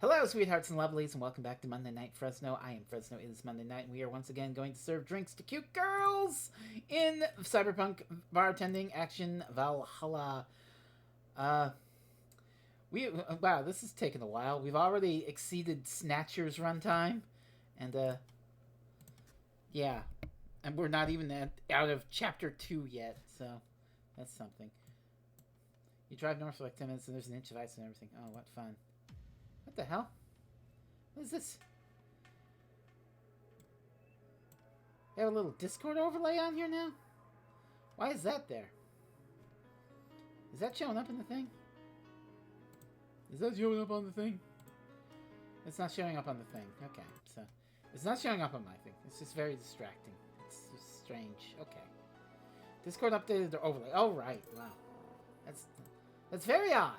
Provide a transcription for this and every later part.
Hello, sweethearts and lovelies, and welcome back to Monday Night Frezno. I am Frezno. It is Monday night, and we are once again going to serve drinks to cute girls in Cyberpunk Bartending Action Valhalla. Wow, this has taken a while. We've already exceeded Snatcher's runtime, and yeah, and we're not even out of Chapter 2 yet, so that's something. You drive north for like 10 minutes, and there's an inch of ice and everything. Oh, what fun. What the hell? What is this? They have a little Discord overlay on here now? Why is that there? Is that showing up in the thing? Is that showing up on the thing? It's not showing up on the thing. Okay, so it's not showing up on my thing. It's just very distracting. It's just strange. Okay. Discord updated their overlay. Oh, right. Wow. That's very odd.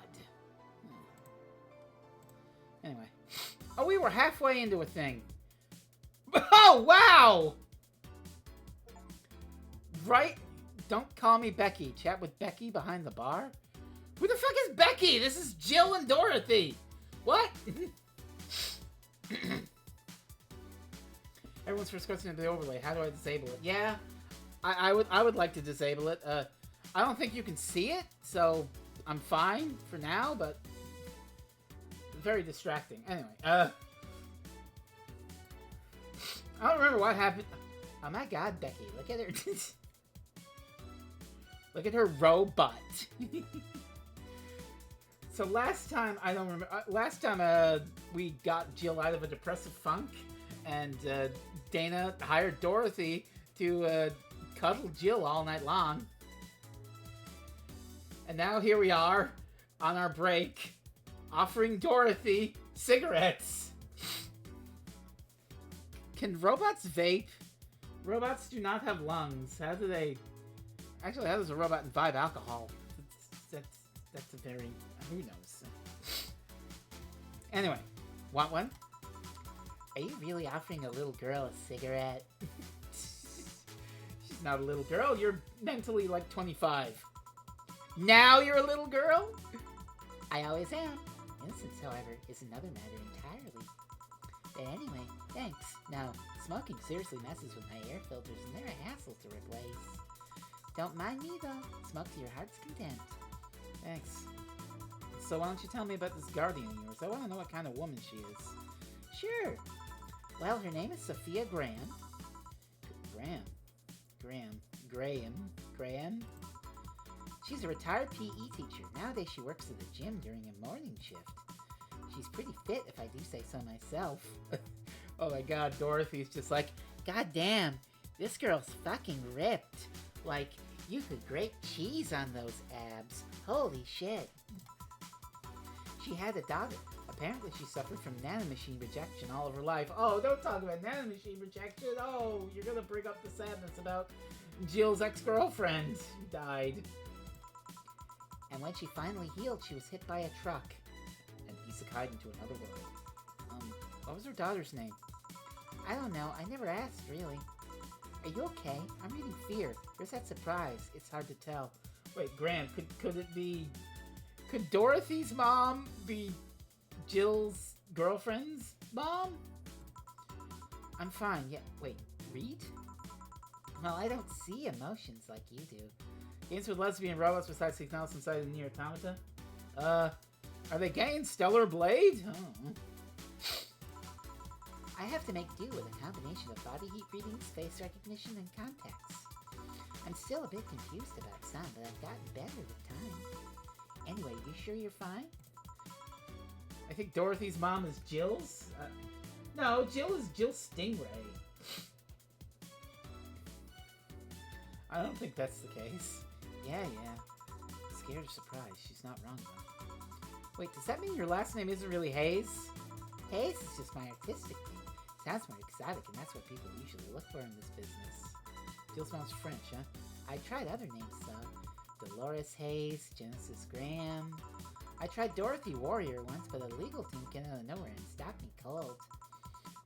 Anyway. Oh, we were halfway into a thing. Oh, wow! Right? Don't call me Becky. Chat with Becky behind the bar? Who the fuck is Becky? This is Jill and Dorothy. What? Everyone's first question of the overlay. How do I disable it? Yeah, I would like to disable it. I don't think you can see it, so I'm fine for now, but very distracting. Anyway, I don't remember what happened. Oh my god, Becky, look at her. Look at her robot. So last time, I don't remember. Last time we got Jill out of a depressive funk, and Dana hired Dorothy to cuddle Jill all night long. And now here we are on our break, offering Dorothy cigarettes. Can robots vape? Robots do not have lungs. How do they... Actually, how does a robot imbibe alcohol? That's a very... Who knows? Anyway, want one? Are you really offering a little girl a cigarette? She's not a little girl. You're mentally like 25. Now you're a little girl? I always am. Innocence, however, is another matter entirely. But anyway, thanks. Now, smoking seriously messes with my air filters, and they're a hassle to replace. Don't mind me, though. Smoke to your heart's content. Thanks. So why don't you tell me about this guardian of yours? I want to know what kind of woman she is. Sure. Well, her name is Sophia Graham. Graham? She's a retired PE teacher. Nowadays she works at the gym during a morning shift. She's pretty fit, if I do say so myself. Oh my god, Dorothy's just like, god damn, this girl's fucking ripped. Like, you could grate cheese on those abs. Holy shit. She had a daughter. Apparently she suffered from nanomachine rejection all of her life. Oh, don't talk about nanomachine rejection. Oh, you're gonna bring up the sadness about Jill's ex-girlfriend who died. And when she finally healed, she was hit by a truck. And isekai'd into another world. What was her daughter's name? I don't know. I never asked, really. Are you okay? I'm reading Fear. Where's that surprise? It's hard to tell. Wait, Graham, could it be... Could Dorothy's mom be Jill's girlfriend's mom? I'm fine. Yeah, wait. Read? Well, I don't see emotions like you do. Games with lesbian robots besides Signals inside the Nier Automata? Are they gay in Stellar Blade? Oh. I have to make do with a combination of body heat readings, face recognition, and context. I'm still a bit confused about some, but I've gotten better with time. Anyway, you sure you're fine? I think Dorothy's mom is Jill's? No, Jill is Jill Stingray. I don't think that's the case. Yeah. Scared or surprised. She's not wrong, though. Wait, does that mean your last name isn't really Hayes? Hayes is just my artistic name. Sounds more exotic, and that's what people usually look for in this business. Jill's mom's French, huh? I tried other names, though. Dolores Hayes, Genesis Graham. I tried Dorothy Warrior once, but a legal team came out of nowhere and stopped me cold.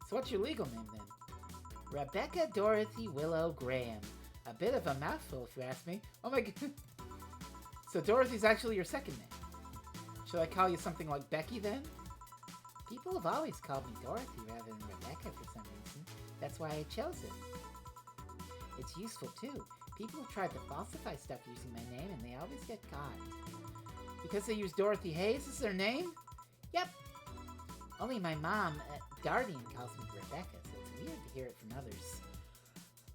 So what's your legal name, then? Rebecca Dorothy Willow Graham. A bit of a mouthful, if you ask me. Oh my god. So Dorothy's actually your second name. Should I call you something like Becky, then? People have always called me Dorothy rather than Rebecca for some reason. That's why I chose it. It's useful too. People have tried to falsify stuff using my name and they always get caught. Because they use Dorothy Hayes as their name? Yep. Only my mom, Guardian, calls me Rebecca, so it's weird to hear it from others.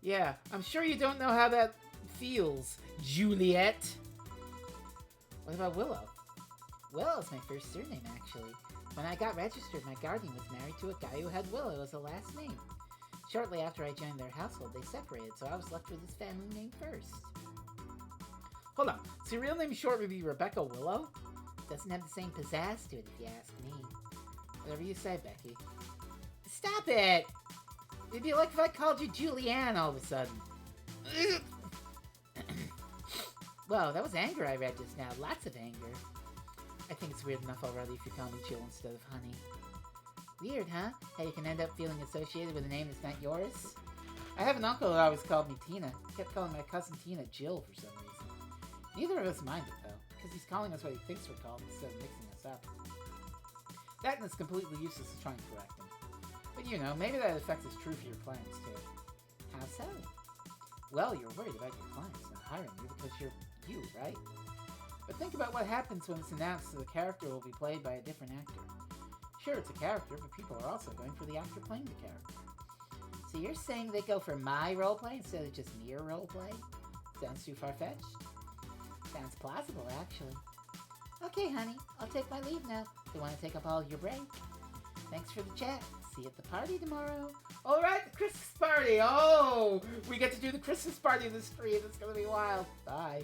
Yeah, I'm sure you don't know how that feels, Juliet. What about Willow? Willow's my first surname, actually. When I got registered, my guardian was married to a guy who had Willow as a last name. Shortly after I joined their household, they separated, so I was left with his family name first. Hold on, so your real name short would be Rebecca Willow? Doesn't have the same pizzazz to it, if you ask me. Whatever you say, Becky. Stop it! It'd be like if I called you Julianne all of a sudden. Whoa, that was anger I read just now. Lots of anger. I think it's weird enough already if you call me Jill instead of Honey. Weird, huh? How you can end up feeling associated with a name that's not yours? I have an uncle who always called me Tina. He kept calling my cousin Tina Jill for some reason. Neither of us minded, though, because he's calling us what he thinks we're called instead of mixing us up. That and it's completely useless to try and correct him. But you know, maybe that effect is true for your clients, too. How so? Well, you're worried about your clients not hiring you because you're you, right? But think about what happens when it's announced that the character will be played by a different actor. Sure, it's a character, but people are also going for the actor playing the character. So you're saying they go for my roleplay instead of just mere roleplay? Sounds too far-fetched? Sounds plausible, actually. Okay, honey, I'll take my leave now. Don't want to take up all your break. Thanks for the chat. See you at the party tomorrow. All right, the Christmas party. Oh, we get to do the Christmas party in the street. It's going to be wild. Bye.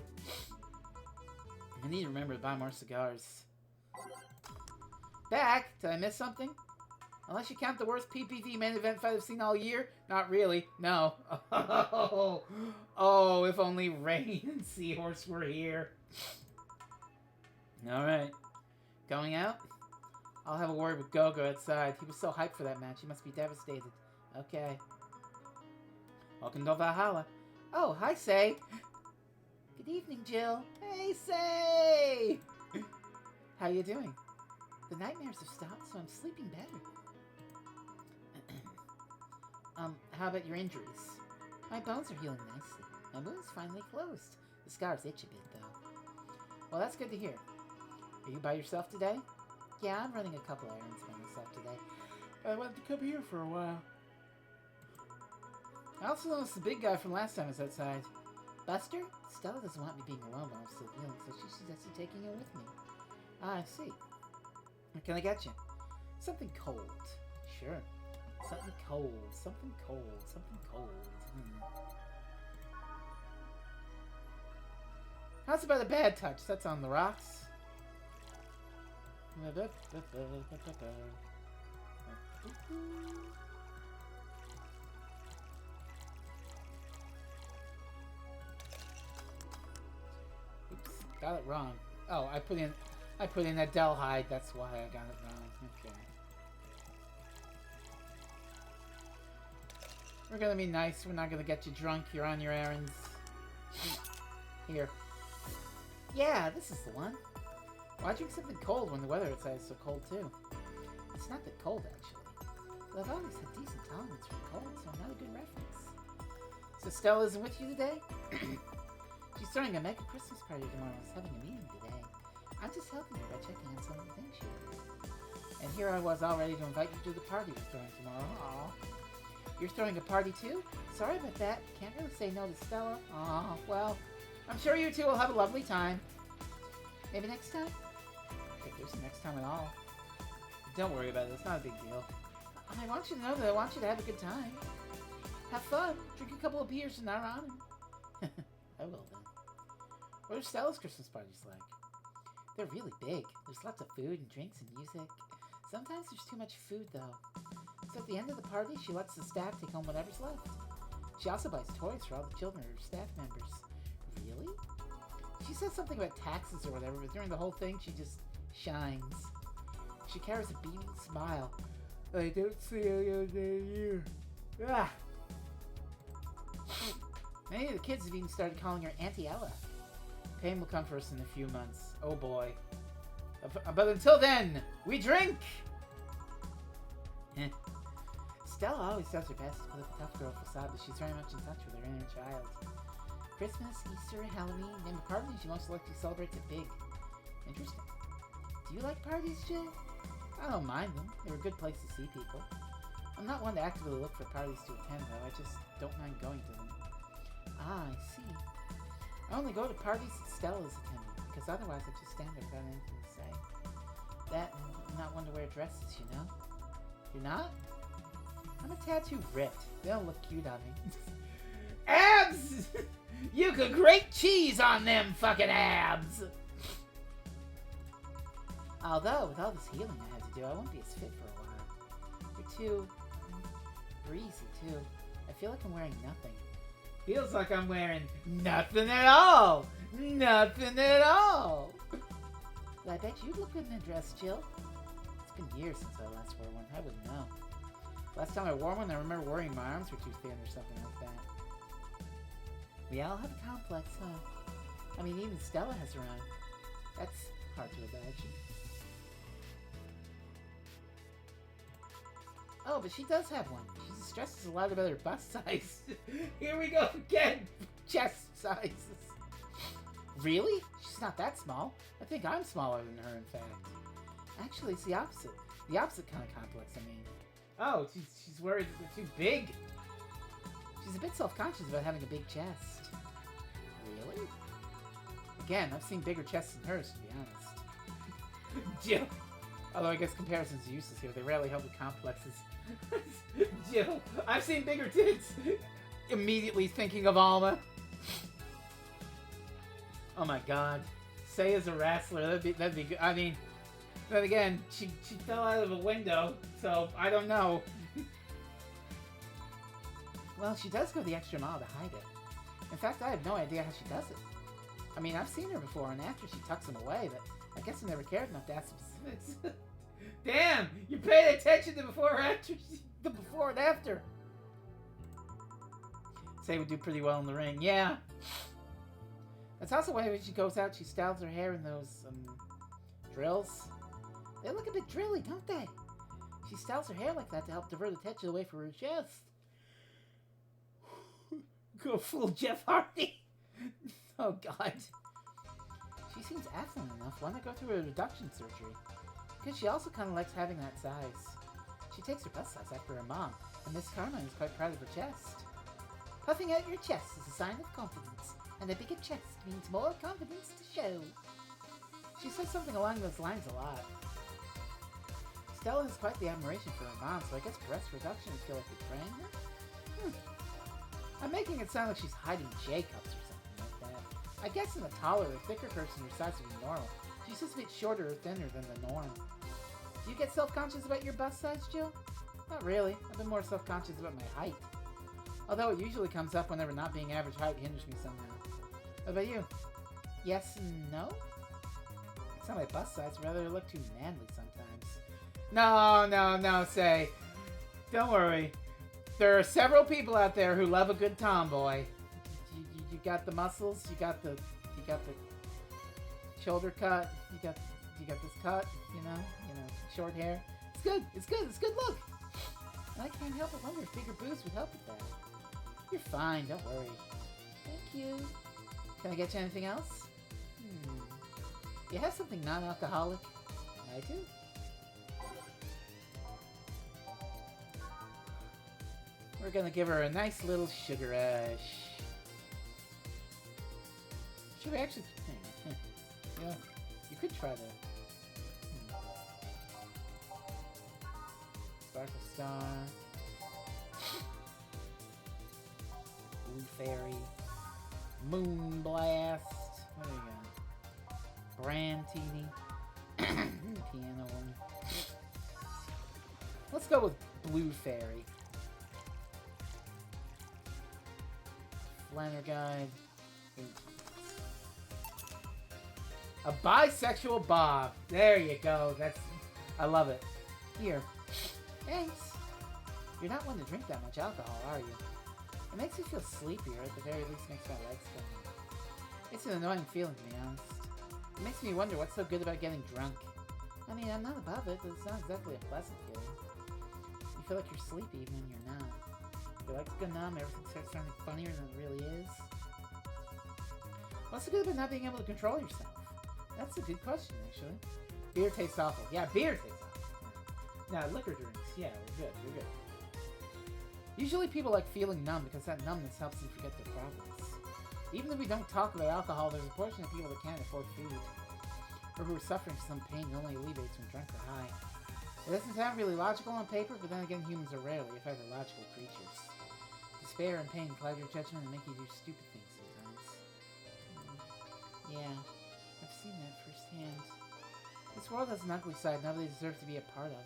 I need to remember to buy more cigars. Back? Did I miss something? Unless you count the worst PPV main event fight I've seen all year? Not really. No. Oh, if only Rain and Seahorse were here. Alright. Going out? I'll have a word with Gogo outside. He was so hyped for that match. He must be devastated. Okay. Welcome to Valhalla. Oh, hi, Say. Good evening, Jill. Hey, Say! How you doing? The nightmares have stopped, so I'm sleeping better. How about your injuries? My bones are healing nicely. My wound's finally closed. The scars itch a bit, though. Well, that's good to hear. Are you by yourself today? Yeah, I'm running a couple errands by myself today. But I wanted to come here for a while. I also noticed the big guy from last time was outside. Buster? Stella doesn't want me being alone while I'm still healing, so she suggested taking you with me. Ah, I see. What can I get you? Something cold. Sure. Something cold. Something cold. Something cold. How's about a bad touch? That's on the rocks. Oops, got it wrong. Oh, I put in Adele hide. That's why I got it wrong. Okay. We're gonna be nice. We're not gonna get you drunk. You're on your errands. Here. Yeah, this is the one. Why drink something cold when the weather outside is so cold too? It's not that cold actually. But I've always had decent tolerance for cold, so I'm not a good reference. So Stella isn't with you today? She's throwing a mega Christmas party tomorrow. I was having a meeting today. I'm just helping her by checking on some of the things she does. And here I was all ready to invite you to the party we're throwing tomorrow. Aw. You're throwing a party too? Sorry about that. Can't really say no to Stella. Aw, well, I'm sure you two will have a lovely time. Maybe next time? If there's a next time at all. Don't worry about it. It's not a big deal. I want you to know that I want you to have a good time. Have fun. Drink a couple of beers in our honor. I will then. What are Stella's Christmas parties like? They're really big. There's lots of food and drinks and music. Sometimes there's too much food though. So at the end of the party, she lets the staff take home whatever's left. She also buys toys for all the children or her staff members. Really? She says something about taxes or whatever, but during the whole thing, she just shines. She carries a beaming smile. I don't see any other than you. Ah. Many of the kids have even started calling her Auntie Ella. Pain will come for us in a few months. Oh boy. But until then, we drink! Stella always does her best to put up a tough girl facade, but she's very much in touch with her inner child. Christmas, Easter, Halloween, name a party she most likely celebrates it big. Interesting. Do you like parties, Jill? I don't mind them. They're a good place to see people. I'm not one to actively look for parties to attend, though. I just don't mind going to them. Ah, I see. I only go to parties that Stella's attending, because otherwise I just stand there without anything to say. That, and I'm not one to wear dresses, you know? You're not? I'm a tattoo ripped. They don't look cute on me. Abs! You could grate cheese on them fucking abs! Although, with all this healing I had to do, I won't be as fit for a while. You're too... breezy, too. I feel like I'm wearing nothing. Feels like I'm wearing nothing at all! Nothing at all! But I bet you'd look good in a dress, Jill. It's been years since I last wore one. I wouldn't know. Last time I wore one, I remember worrying my arms were too thin or something like that. We all have a complex, huh? I mean, even Stella has her own. That's hard to imagine. Oh, but she does have one. She stresses a lot about her bust size. Here we go again! Chest sizes. Really? She's not that small. I think I'm smaller than her, in fact. Actually, it's the opposite. The opposite kind of complex, I mean. Oh, she's worried that they're too big. She's a bit self-conscious about having a big chest. Really? Again, I've seen bigger chests than hers, to be honest. Jill! Although I guess comparisons are useless here. They rarely help with complexes. Jill, I've seen bigger tits! Immediately thinking of Alma. Oh my god. Say as a wrestler, that'd be good. I mean, then again, she fell out of a window, so I don't know. Well, she does go the extra mile to hide it. In fact, I have no idea how she does it. I mean, I've seen her before, and after she tucks them away, but I guess I never cared enough to ask specifics. Damn! You paid attention to before or after? The before and after. Say we do pretty well in the ring. Yeah. That's also why when she goes out, she styles her hair in those, drills. They look a bit drilly, don't they? She styles her hair like that to help divert attention away from her chest. Go full Jeff Hardy. Oh, God. She seems affluent enough. Why not go through a reduction surgery? Because she also kind of likes having that size. She takes her bust size after her mom, and Miss Carmine is quite proud of her chest. Puffing out your chest is a sign of confidence, and a bigger chest means more confidence to show. She says something along those lines a lot. Stella has quite the admiration for her mom, so I guess breast reduction would feel like betraying her? I'm making it sound like she's hiding J-cups or something like that. I guess in a taller or thicker person her size would be normal. She's just a bit shorter or thinner than the norm. Do you get self-conscious about your bust size, Jill? Not really. I've been more self-conscious about my height. Although it usually comes up whenever not being average height hinders me somehow. What about you? Yes and no? It's not my bust size, rather I look too manly sometimes. No, say. Don't worry. There are several people out there who love a good tomboy. You got the muscles, you got the shoulder cut, you got this cut, you know, short hair. It's good look. And I can't help but wonder if bigger boobs would help with that. You're fine, don't worry. Thank you. Can I get you anything else? You have something non-alcoholic? I do. We're gonna give her a nice little sugar rush. Should we actually... Yeah, you could try that. Sparkle Star. Blue Fairy. Moon Blast. What do you got? Brandtini. Piano one. Let's go with Blue Fairy. Flanner Guide. A bisexual Bob. There you go. I love it. Here. Thanks. You're not one to drink that much alcohol, are you? It makes me feel sleepy, or at the very least makes my legs go. It's an annoying feeling, to be honest. It makes me wonder what's so good about getting drunk. I mean, I'm not above it, but it's not exactly a pleasant feeling. feel like you're sleepy even when you're not. You're like go numb, everything starts sounding funnier than it really is. What's the good about not being able to control yourself? That's a good question, actually. Beer tastes awful. Yeah, beer tastes awful. Now, liquor drinks. Yeah, we're good. We're good. Usually people like feeling numb because that numbness helps them forget their problems. Even if we don't talk about alcohol, there's a portion of people that can't afford food, or who are suffering from some pain that only alleviates when drunk or high. It doesn't sound really logical on paper, but then again, humans are rarely, if ever, logical creatures. Despair and pain cloud your judgment and make you do stupid things sometimes. Yeah, I've seen that firsthand. This world has an ugly side nobody deserves to be a part of.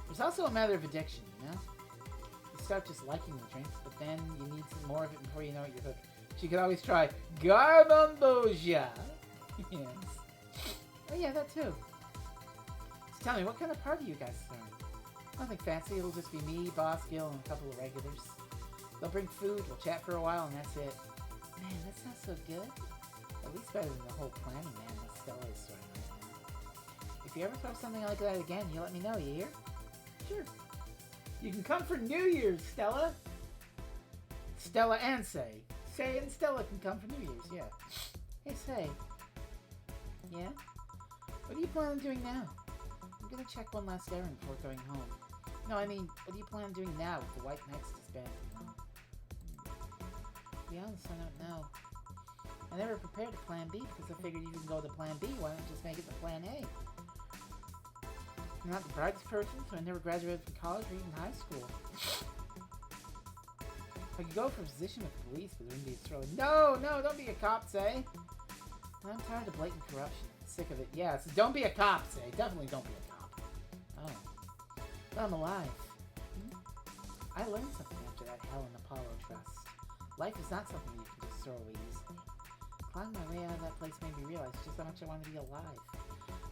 There's also a matter of addiction, you know? You start just liking the drinks, but then you need some more of it before you know it, you're hooked. So you could always try Garbandoja. Yes. Oh yeah, that too. So tell me, what kind of party you guys throwing? Nothing fancy, it'll just be me, Boss, Gil, and a couple of regulars. They'll bring food, we'll chat for a while, and that's it. Man, that sounds so good. At least better than the whole planning man that Stella is throwing right now. If you ever throw something like that again, you let me know, you hear? Sure. You can come for New Year's, Stella. Stella and Say. Say and Stella can come for New Year's, yeah. Hey, Say. Yeah? What do you plan on doing now? I'm gonna check one last errand before going home. No, I mean, what do you plan on doing now with the White Knights disbanded? To be honest, I don't know. I never prepared a plan B because I figured you can go to plan B, why not just make it the plan A? I'm not the brightest person, so I never graduated from college or even high school. I could go for a position with police, but there wouldn't be a throw. No, don't be a cop, Say. I'm tired of blatant corruption. Sick of it. Yeah, so don't be a cop, Say. Definitely don't be a cop. Oh. But I'm alive. I learned something after that Helen Apollo trust. Life is not something you can just throw away easily. Climbing my way out of that place made me realize just how much I wanted to be alive.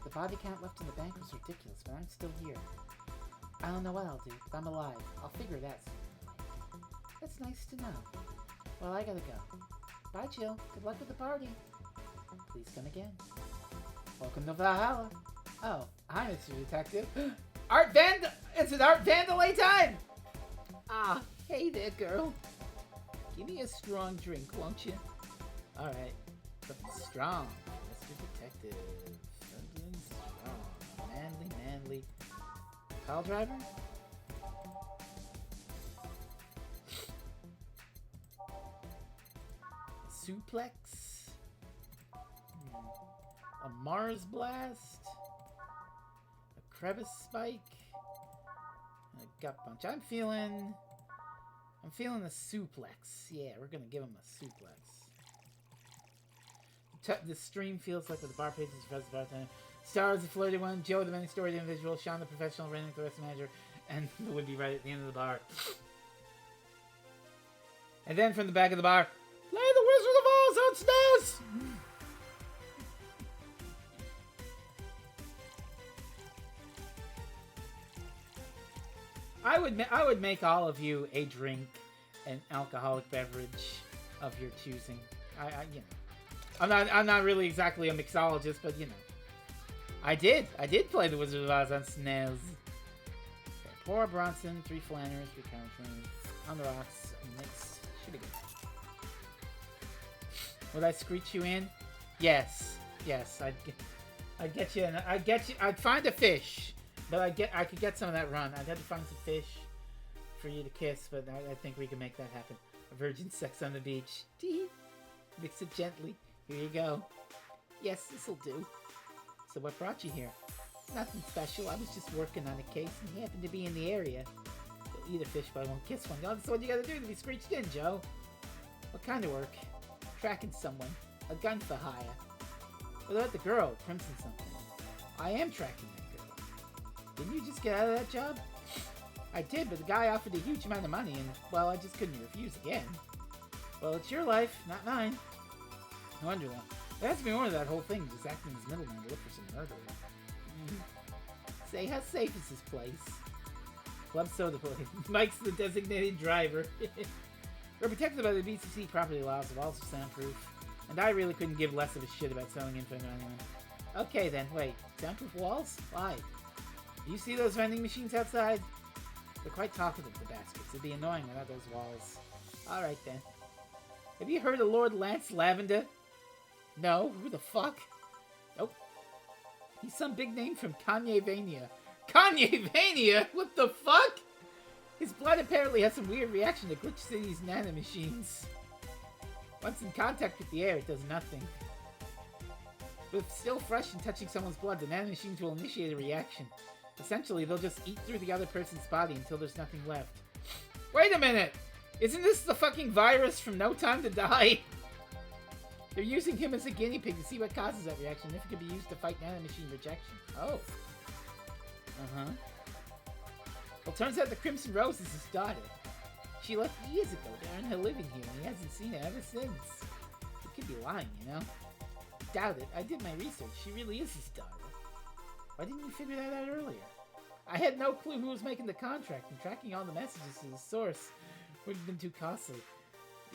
The body count left in the bank was ridiculous, but I'm still here. I don't know what I'll do, but I'm alive. I'll figure it out soon. That's nice to know. Well, I gotta go. Bye, Jill. Good luck with the party. Please come again. Welcome to Valhalla. Oh, hi, Mr. Detective. Art Vandal! It's an Art Vandalay time! Ah, hey there, girl. Give me a strong drink, won't you? Alright. Something strong, Mr. Detective. Something strong. Manly. Pile driver? Suplex? A Mars Blast? A Crevice Spike? And a Gut Punch. I'm feeling a suplex. Yeah, we're gonna give him a suplex. The stream feels like the bar pages Professor Bartender. Star is the flirty one, Joe the many-storied individual, Sean the professional, Rennick the restaurant manager, and the would-be right at the end of the bar. And then from the back of the bar, play the Wizard of Oz on SNES! I would make all of you a drink, an alcoholic beverage of your choosing. You know, I'm not really exactly a mixologist, but you know, I did play the Wizard of Oz on SNES. Okay, pour Bronson, 3 Flanners, 3 Counterfeit, on the rocks, mix. Should be good. Would I screech you in? Yes, I'd get you. I'd find a fish. But I could get some of that run. I'd have to find some fish for you to kiss, but I think we can make that happen. A virgin sex on the beach. Tee. Mix it gently. Here you go. Yes, this'll do. So what brought you here? Nothing special. I was just working on a case and he happened to be in the area. You'll eat a fish, but I won't kiss one. That's what you gotta do to be screeched in, Joe. What kind of work? Tracking someone. A gun for hire. What about the girl, Crimson something? I am tracking that. Didn't you just get out of that job? I did, but the guy offered a huge amount of money, and, well, I just couldn't refuse again. Well, it's your life, not mine. No wonder that. There has to be more to that whole thing, just acting as middleman to look for some murderer. Say, how safe is this place? Club Soda Place. Mike's the designated driver. We're protected by the BCC property laws, the walls are soundproof, and I really couldn't give less of a shit about selling info to anyone. Okay then, wait, soundproof walls? Why? Do you see those vending machines outside? They're quite talkative, the baskets. It'd be annoying without those walls. Alright then. Have you heard of Lord Lance Lavender? No? Who the fuck? Nope. He's some big name from Kanye-vania. Kanye-vania? What the fuck? His blood apparently has some weird reaction to Glitch City's nanomachines. Once in contact with the air, it does nothing. But if still fresh and touching someone's blood, the nanomachines will initiate a reaction. Essentially, they'll just eat through the other person's body until there's nothing left. Wait a minute! Isn't this the fucking virus from No Time to Die? They're using him as a guinea pig to see what causes that reaction, if it can be used to fight nanomachine rejection. Oh. Uh-huh. Well, turns out the Crimson Rose is his daughter. She left years ago to earn her living here, and he hasn't seen her ever since. He could be lying, you know? Doubt it. I did my research. She really is his daughter. Why didn't you figure that out earlier? I had no clue who was making the contract, and tracking all the messages to the source would have been too costly.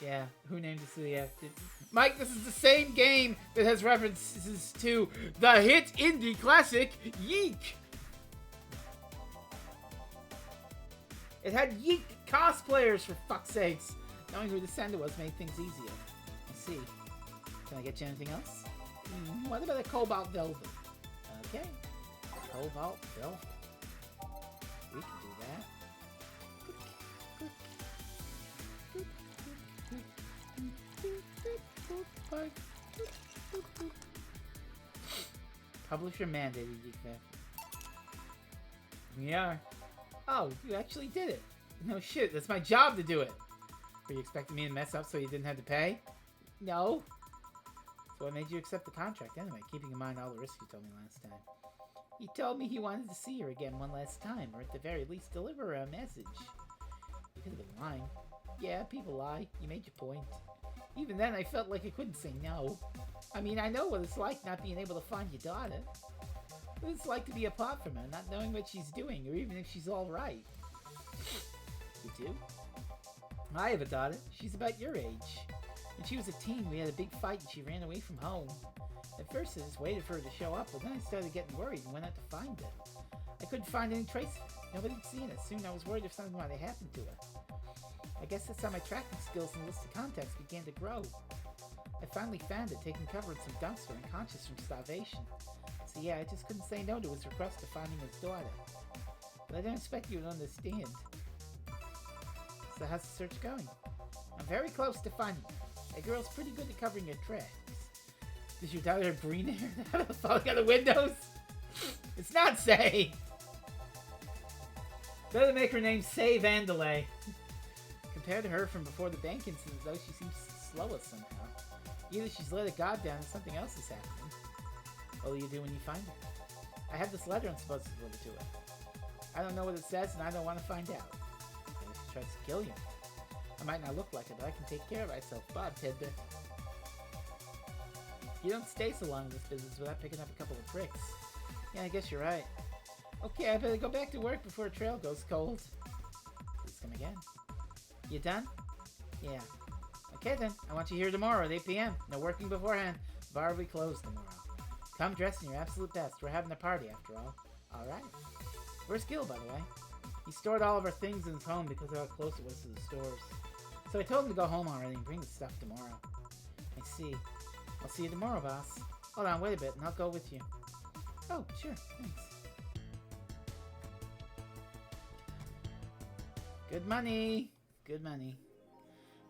Yeah, who named the city after? Mike, this is the same game that has references to the hit indie classic Yeek. It had Yeek cosplayers, for fuck's sakes. Knowing who the sender was made things easier. I see. Can I get you anything else? What about a cobalt velvet? Okay. Cobalt velvet. We can do that. Publisher mandated Yeek Theft. We are. Oh, you actually did it. No shit, that's my job to do it. Were you expecting me to mess up so you didn't have to pay? No. So what made you accept the contract anyway, keeping in mind all the risks you told me last time? He told me he wanted to see her again one last time, or at the very least deliver her a message. You could have been lying. Yeah, people lie. You made your point. Even then, I felt like I couldn't say no. I mean, I know what it's like not being able to find your daughter. What it's like to be apart from her, not knowing what she's doing, or even if she's alright. You do? I have a daughter. She's about your age. When she was a teen, we had a big fight and she ran away from home. At first, I just waited for her to show up, but then I started getting worried and went out to find her. I couldn't find any trace of her. Nobody'd seen her. Soon I was worried if something might have happened to her. I guess that's how my tracking skills and list of contacts began to grow. I finally found her, taking cover in some dumpster, unconscious from starvation. So yeah, I just couldn't say no to his request of finding his daughter. But I don't expect you to understand. So how's the search going? I'm very close to finding her. That girl's pretty good at covering her tracks. Does your daughter have green hair falling out the windows? It's not Say! Better make her name Say Vandelay. Compared to her from before the bank incident, though, she seems slower somehow. Either she's let her guard down or something else is happening. What will you do when you find her? I have this letter I'm supposed to deliver to her. I don't know what it says, and I don't want to find out. Maybe she tries to kill you. I might not look like it, but I can take care of myself, Bob Tedder. You don't stay so long in this business without picking up a couple of tricks. Yeah, I guess you're right. Okay, I better go back to work before a trail goes cold. Please come again. You done? Yeah. Okay then, I want you here tomorrow at 8 p.m. No working beforehand. The bar will be closed tomorrow. Come dressed in your absolute best. We're having a party after all. Alright. Where's Gil, by the way? He stored all of our things in his home because of how close it was to the stores. So I told him to go home already and bring the stuff tomorrow. I see. I'll see you tomorrow, boss. Hold on, wait a bit, and I'll go with you. Oh, sure, thanks. Good money. Good money.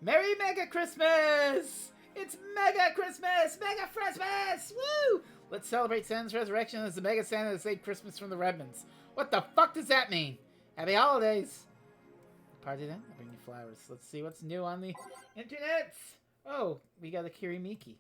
Merry Mega Christmas! It's Mega Christmas! Mega Christmas! Woo! Let's celebrate Santa's resurrection as the Mega Santa that saved Christmas from the Redmonds. What the fuck does that mean? Happy holidays! Party then? I'll bring you flowers. Let's see what's new on the internet. Oh, we got a Kirimiki.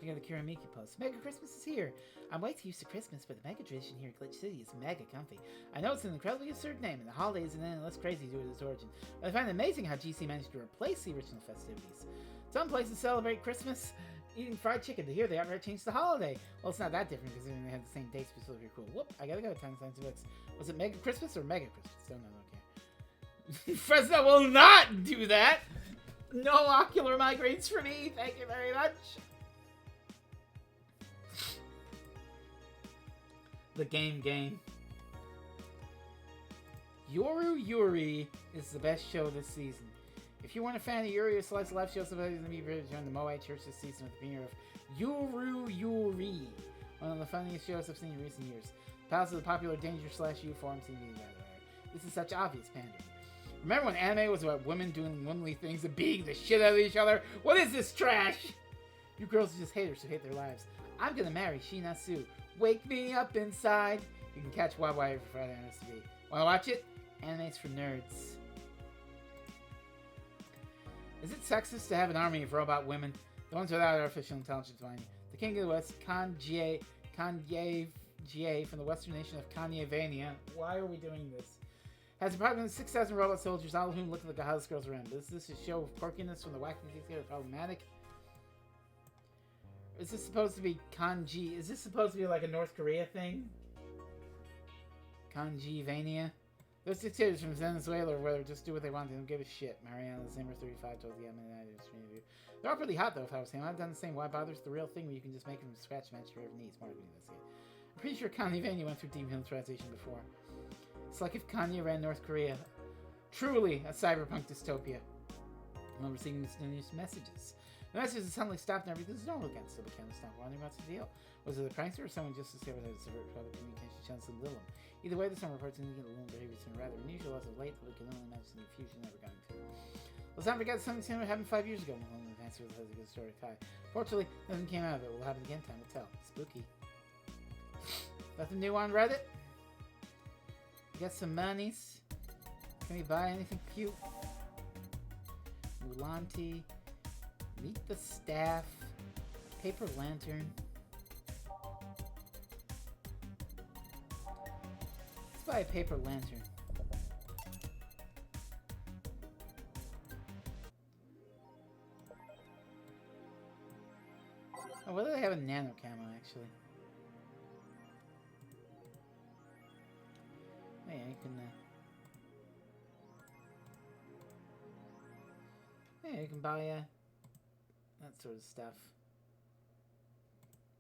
We got a Kirimiki post. Mega Christmas is here. I'm way too used to Christmas, but the Mega tradition here at Glitch City is mega comfy. I know it's an incredibly absurd name, and the holiday isn't any less crazy due to its origin, but I find it amazing how GC managed to replace the original festivities. Some places celebrate Christmas eating fried chicken, but here they outright changed the holiday. Well, it's not that different because they have the same dates, but still very cool. Whoop, I gotta go. Time to fix. Was it Mega Christmas or Mega Christmas? Don't know, okay. Frezno will not do that! No ocular migraines for me, thank you very much. The game. Yoru Yuri is the best show this season. If you weren't a fan of Yuri or Slice of Life show, somebody's going to be ready to join the Moai Church this season with the premiere of Yoru Yuri, one of the funniest shows I've seen in recent years. Pals of the popular Danger/U forum seem to be rather rare. This is such obvious pandering. Remember when anime was about women doing womanly things and beating the shit out of each other? What is this trash? You girls are just haters who hate their lives. I'm gonna marry Shinasu. Wake me up inside. You can catch YY every Friday on STV. Wanna watch it? Anime's for nerds. Is it sexist to have an army of robot women? The ones without artificial intelligence, mind you. The King of the West, Kanye from the western nation of Kanye-vania. Why are we doing this? Has approximately 6,000 robot soldiers, all of whom look like the hottest girls around. Is this a show of quirkiness from the wacky together problematic? Is this supposed to be kanji? Is this supposed to be like a North Korea thing? Kanji-vania? Those dictators from Venezuela or whether just do what they want, they don't give a shit. Mariana Zimmer 35 told the interview. They're all pretty hot though if I was him. I've done the same. Why bother? It's the real thing where you can just make them from scratch match your every need. Smarter than this game. I'm pretty sure Kanye-vania went through demilitarization before. It's like if Kanye ran North Korea. Truly a cyberpunk dystopia. I'm receiving mysterious messages. The messages suddenly stopped and everything is normal again. So we can't stop wondering what's the deal. Was it a prankster or someone just discovered that it's a public communication channel in Lilum? Either way, there's some reports indicating that Lilum behavior has been rather unusual as of late, but we can only imagine the confusion never going to. Let's not forget something similar happened 5 years ago when Lilum advanced with a good story of Kai. Fortunately, nothing came out of it. Will happen again, time will tell. Spooky. Nothing new on Reddit? You got some monies? Can we buy anything cute? Mulanti. Meet the staff. Paper lantern. Let's buy a paper lantern. Oh, what do they have in nano camo actually? Oh, yeah, you can. Yeah, you can buy that sort of stuff.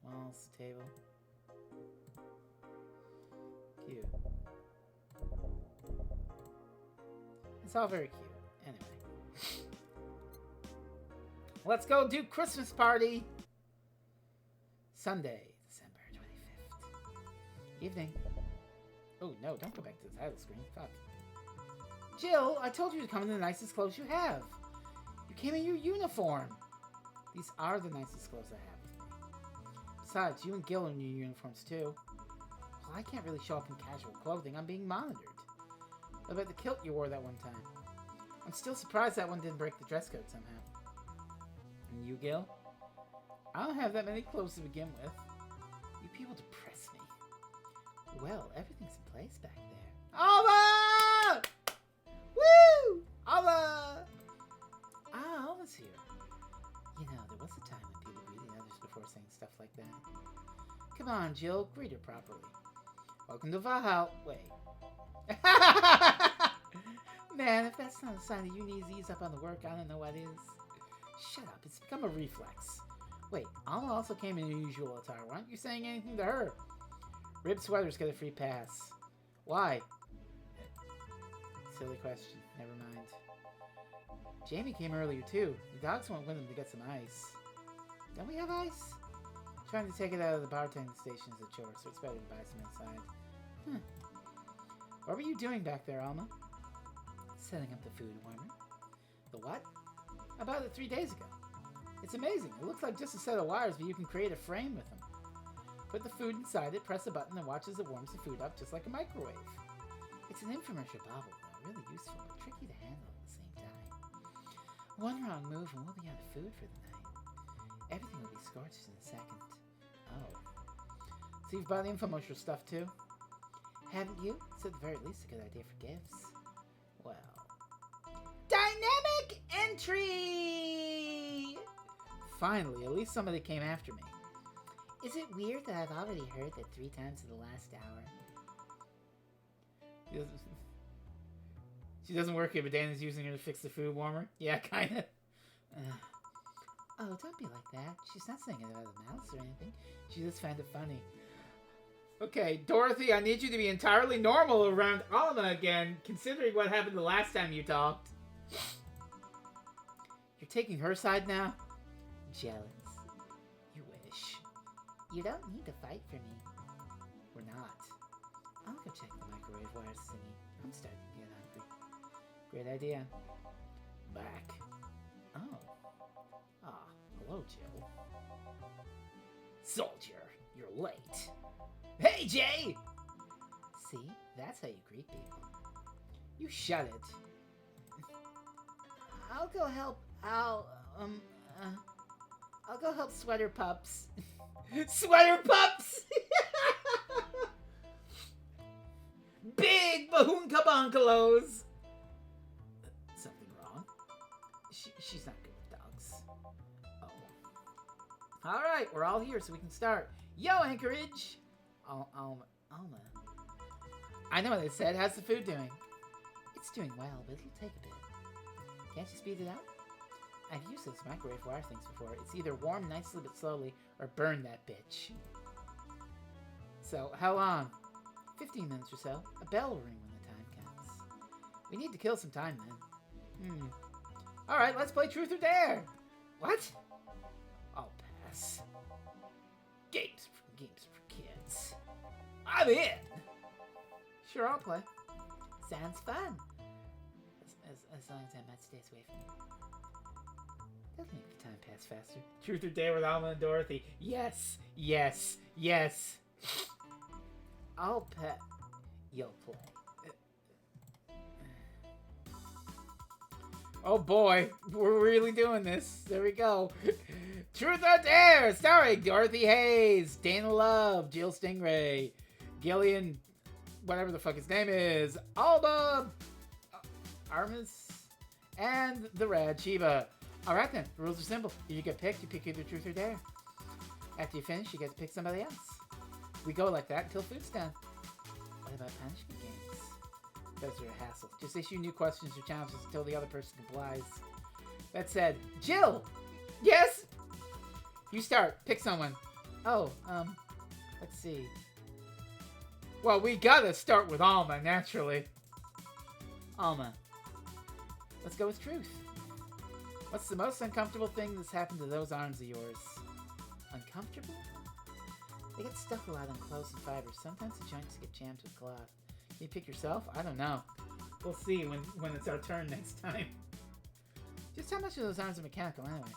Walls, table. Cute. It's all very cute. Anyway. Let's go do Christmas party! Sunday, December 25th. Evening. Oh, no, don't go back to the title screen. Fuck. Jill, I told you to come in the nicest clothes you have. You came in your uniform. These are the nicest clothes I have with me. Besides, you and Gil are in your uniforms, too. Well, I can't really show up in casual clothing. I'm being monitored. What about the kilt you wore that one time? I'm still surprised that one didn't break the dress code somehow. And you, Gil? I don't have that many clothes to begin with. You people depress me. Well, everything's in place back there. Alma! Woo! Alma! Ah, Alma's here. You know, there was a time when people greeted others before saying stuff like that. Come on, Jill, greet her properly. Welcome to Valhalla. Wait. Man, if that's not a sign that you need to ease up on the work, I don't know what is. Shut up, it's become a reflex. Wait, Alma also came in unusual attire. Why aren't you saying anything to her? Rib sweaters get a free pass. Why? Silly question. Never mind. Jamie came earlier too. The dogs went with him to get some ice. Don't we have ice? Trying to take it out of the bartending station is a chore, so it's better to buy some inside. What were you doing back there, Alma? Setting up the food warmer. The what? I bought it 3 days ago. It's amazing. It looks like just a set of wires, but you can create a frame with them. Put the food inside it, press a button, and watch as it warms the food up just like a microwave. It's an infomercial bauble, though. Really useful, but tricky to handle at the same time. One wrong move and we'll be out of food for the night. Everything will be scorched in a second. Oh. So you've bought the infomercial stuff, too? Haven't you? It's at the very least a good idea for gifts. Well. Dynamic entry! Finally, at least somebody came after me. Is it weird that I've already heard that 3 times in the last hour? She doesn't work here, but Dana's using her to fix the food warmer? Yeah, kinda. Oh, don't be like that. She's not saying it out of the mouth or anything. She just found it funny. Okay, Dorothy, I need you to be entirely normal around Alma again, considering what happened the last time you talked. You're taking her side now? Jealous. You wish. You don't need to fight for me. We're not. I'll go check the microwave wires thingy. I'm starting to get hungry. Great idea. Back. Oh. Ah, hello, Jill. Soldier, you're late. Hey, Jay! See, that's how you greet people. You shut it. I'll go help. I'll go help Sweater Pups. Sweater Pups! Big Bahunka Bonkalos! Something wrong? She's not good with dogs. Oh. Alright, we're all here so we can start. Yo, Anchorage! Alma. I know what they said. How's the food doing? It's doing well, but it'll take a bit. Can't you speed it up? I've used those microwave wire things before. It's either warm nicely but slowly, or burn that bitch. So, how long? 15 minutes or so. A bell will ring when the time comes. We need to kill some time then. Alright, let's play Truth or Dare! What? I'll pass. Games for kids. I'm in! Sure, I'll play. Sounds fun. As long as I'm not stays away from you. That'll make the time pass faster. Truth or Dare with Alma and Dorothy. Yes, yes, yes. I'll pet. You'll play. Oh boy, we're really doing this. There we go. Truth or Dare, starring Dorothy Hayes, Dana Love, Jill Stingray, Gillian, whatever the fuck his name is, Alba, Armis, and the Rad Sheba. Alright then, the rules are simple. If you get picked, you pick either Truth or Dare. After you finish, you get to pick somebody else. We go like that until food's done. What about punishment games? Those are a hassle. Just issue new questions or challenges until the other person complies. That said, Jill! Yes? You start. Pick someone. Oh, let's see. Well, we gotta start with Alma, naturally. Alma. Let's go with Truth. What's the most uncomfortable thing that's happened to those arms of yours? Uncomfortable? They get stuck a lot on clothes and fibers. Sometimes the joints get jammed with cloth. You pick yourself? I don't know. We'll see when it's our turn next time. Just how much of those arms are mechanical anyway?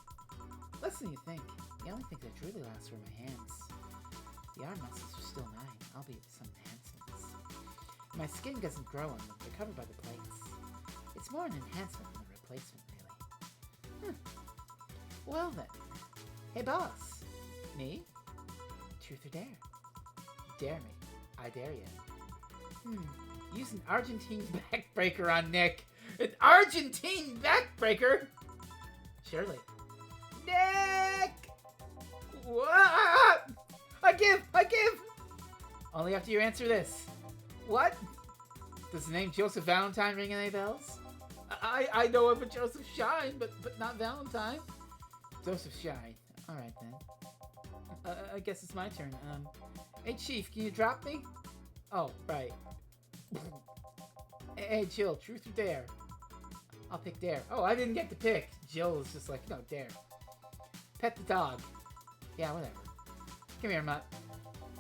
Less than you think. The only thing that truly lasts were my hands. The arm muscles are still mine, albeit with some enhancements. My skin doesn't grow on them. They're covered by the plates. It's more an enhancement than a replacement, really. Well then. Hey, boss. Me? Truth or Dare? Dare me. I dare you. Use an Argentine backbreaker on Nick. An Argentine backbreaker? Surely. Nick! What? I give! Only after you answer this. What? Does the name Joseph Valentine ring any bells? I know of a Joseph Shine, but not Valentine. Joseph Shine. Alright then. I guess it's my turn. Hey Chief, can you drop me? Oh, right. Hey Jill, Truth or Dare? I'll pick Dare. Oh, I didn't get to pick. Jill is just like, no, Dare. Pet the dog. Yeah, whatever. Come here, Mutt.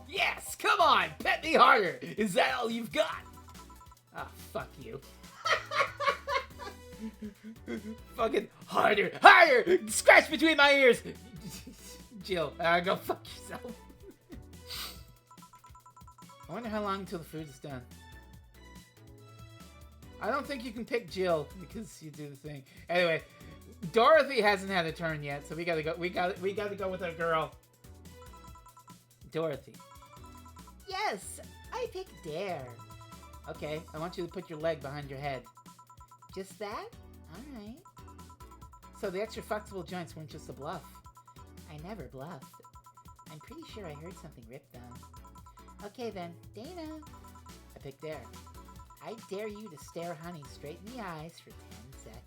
Yes! Come on! Pet me harder! Is that all you've got? Ah, fuck you. Fucking harder! Harder! Scratch between my ears! Jill, go fuck yourself. I wonder how long until the food is done. I don't think you can pick Jill because you do the thing. Anyway, Dorothy hasn't had a turn yet, so we gotta go. We gotta go with our girl, Dorothy. Yes, I pick Dare. Okay, I want you to put your leg behind your head. Just that? All right. So the extra flexible joints weren't just a bluff. I never bluffed. I'm pretty sure I heard something rip though. Okay then, Dana. I pick Dare. I dare you to stare Honey straight in the eyes for 10 seconds.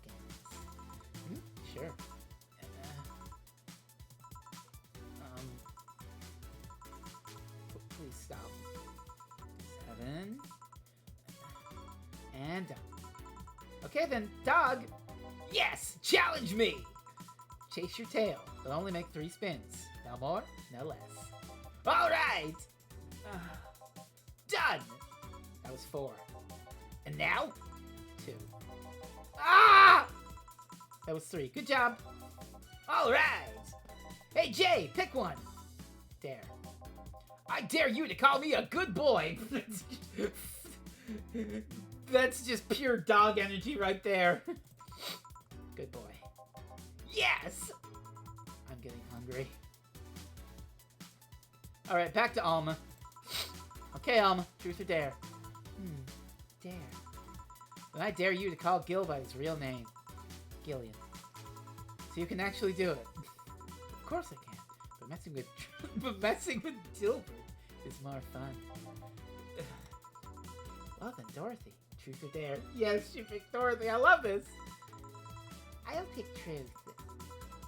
Sure. Please stop. 11. And done. Okay then, dog. Yes! Challenge me! Chase your tail, but only make 3 spins. No more, no less. Alright! Done! That was 4. And now, 2. Ah! That was 3. Good job. Alright! Hey, Jay, pick one. Dare. I dare you to call me a good boy. That's just pure dog energy right there. Good boy. Yes! I'm getting hungry. Alright, back to Alma. Okay, Alma. Truth or dare? Dare. Then I dare you to call Gil by his real name. Gillian. So you can actually do it. Of course I can. But messing with Dilbert is more fun. Well then, Dorothy. Truth or dare? Yes, you picked Dorothy. I love this. I'll pick truth.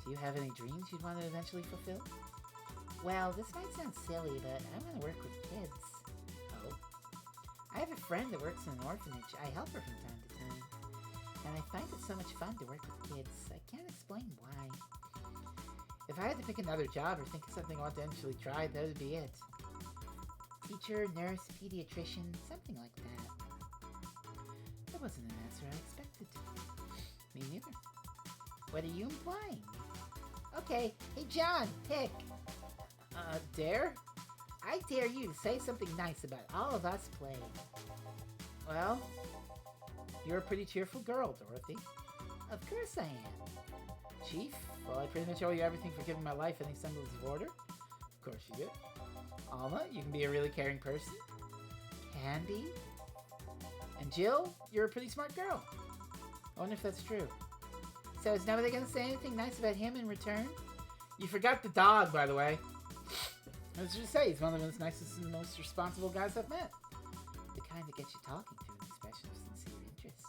Do you have any dreams you'd want to eventually fulfill? Well, this might sound silly, but I want to work with kids. Oh. I have a friend that works in an orphanage. I help her from time to time. And I find it so much fun to work with kids. I can't explain why. If I had to pick another job or think of something I want to eventually try, that would be it. Teacher, nurse, pediatrician, something like that. That wasn't an answer I expected. Me neither. What are you implying? Okay, hey John, pick. Dare? I dare you to say something nice about all of us playing. Well, you're a pretty cheerful girl, Dorothy. Of course I am. Chief, well, I pretty much owe you everything for giving my life any semblance of order. Of course you do. Alma, you can be a really caring person. Can be. And Jill, you're a pretty smart girl. I wonder if that's true. So is nobody going to say anything nice about him in return? You forgot the dog, by the way. I was just say, he's one of the nicest and most responsible guys I've met. The kind that gets you talking to an expression of sincere interest.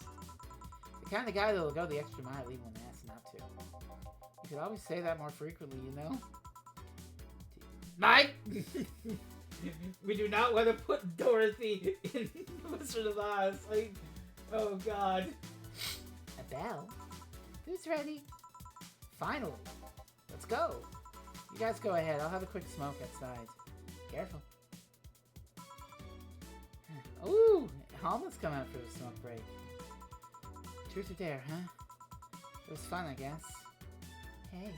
The kind of guy that'll go the extra mile even when asked not to. You could always say that more frequently, you know? Mike! We do not want to put Dorothy in Wizard of Oz. Like, oh god. A bell? Who's ready? Finally. Let's go. You guys go ahead. I'll have a quick smoke outside. Careful. Ooh! Almost come out for a smoke break. Truth or dare, huh? It was fun, I guess. Hey.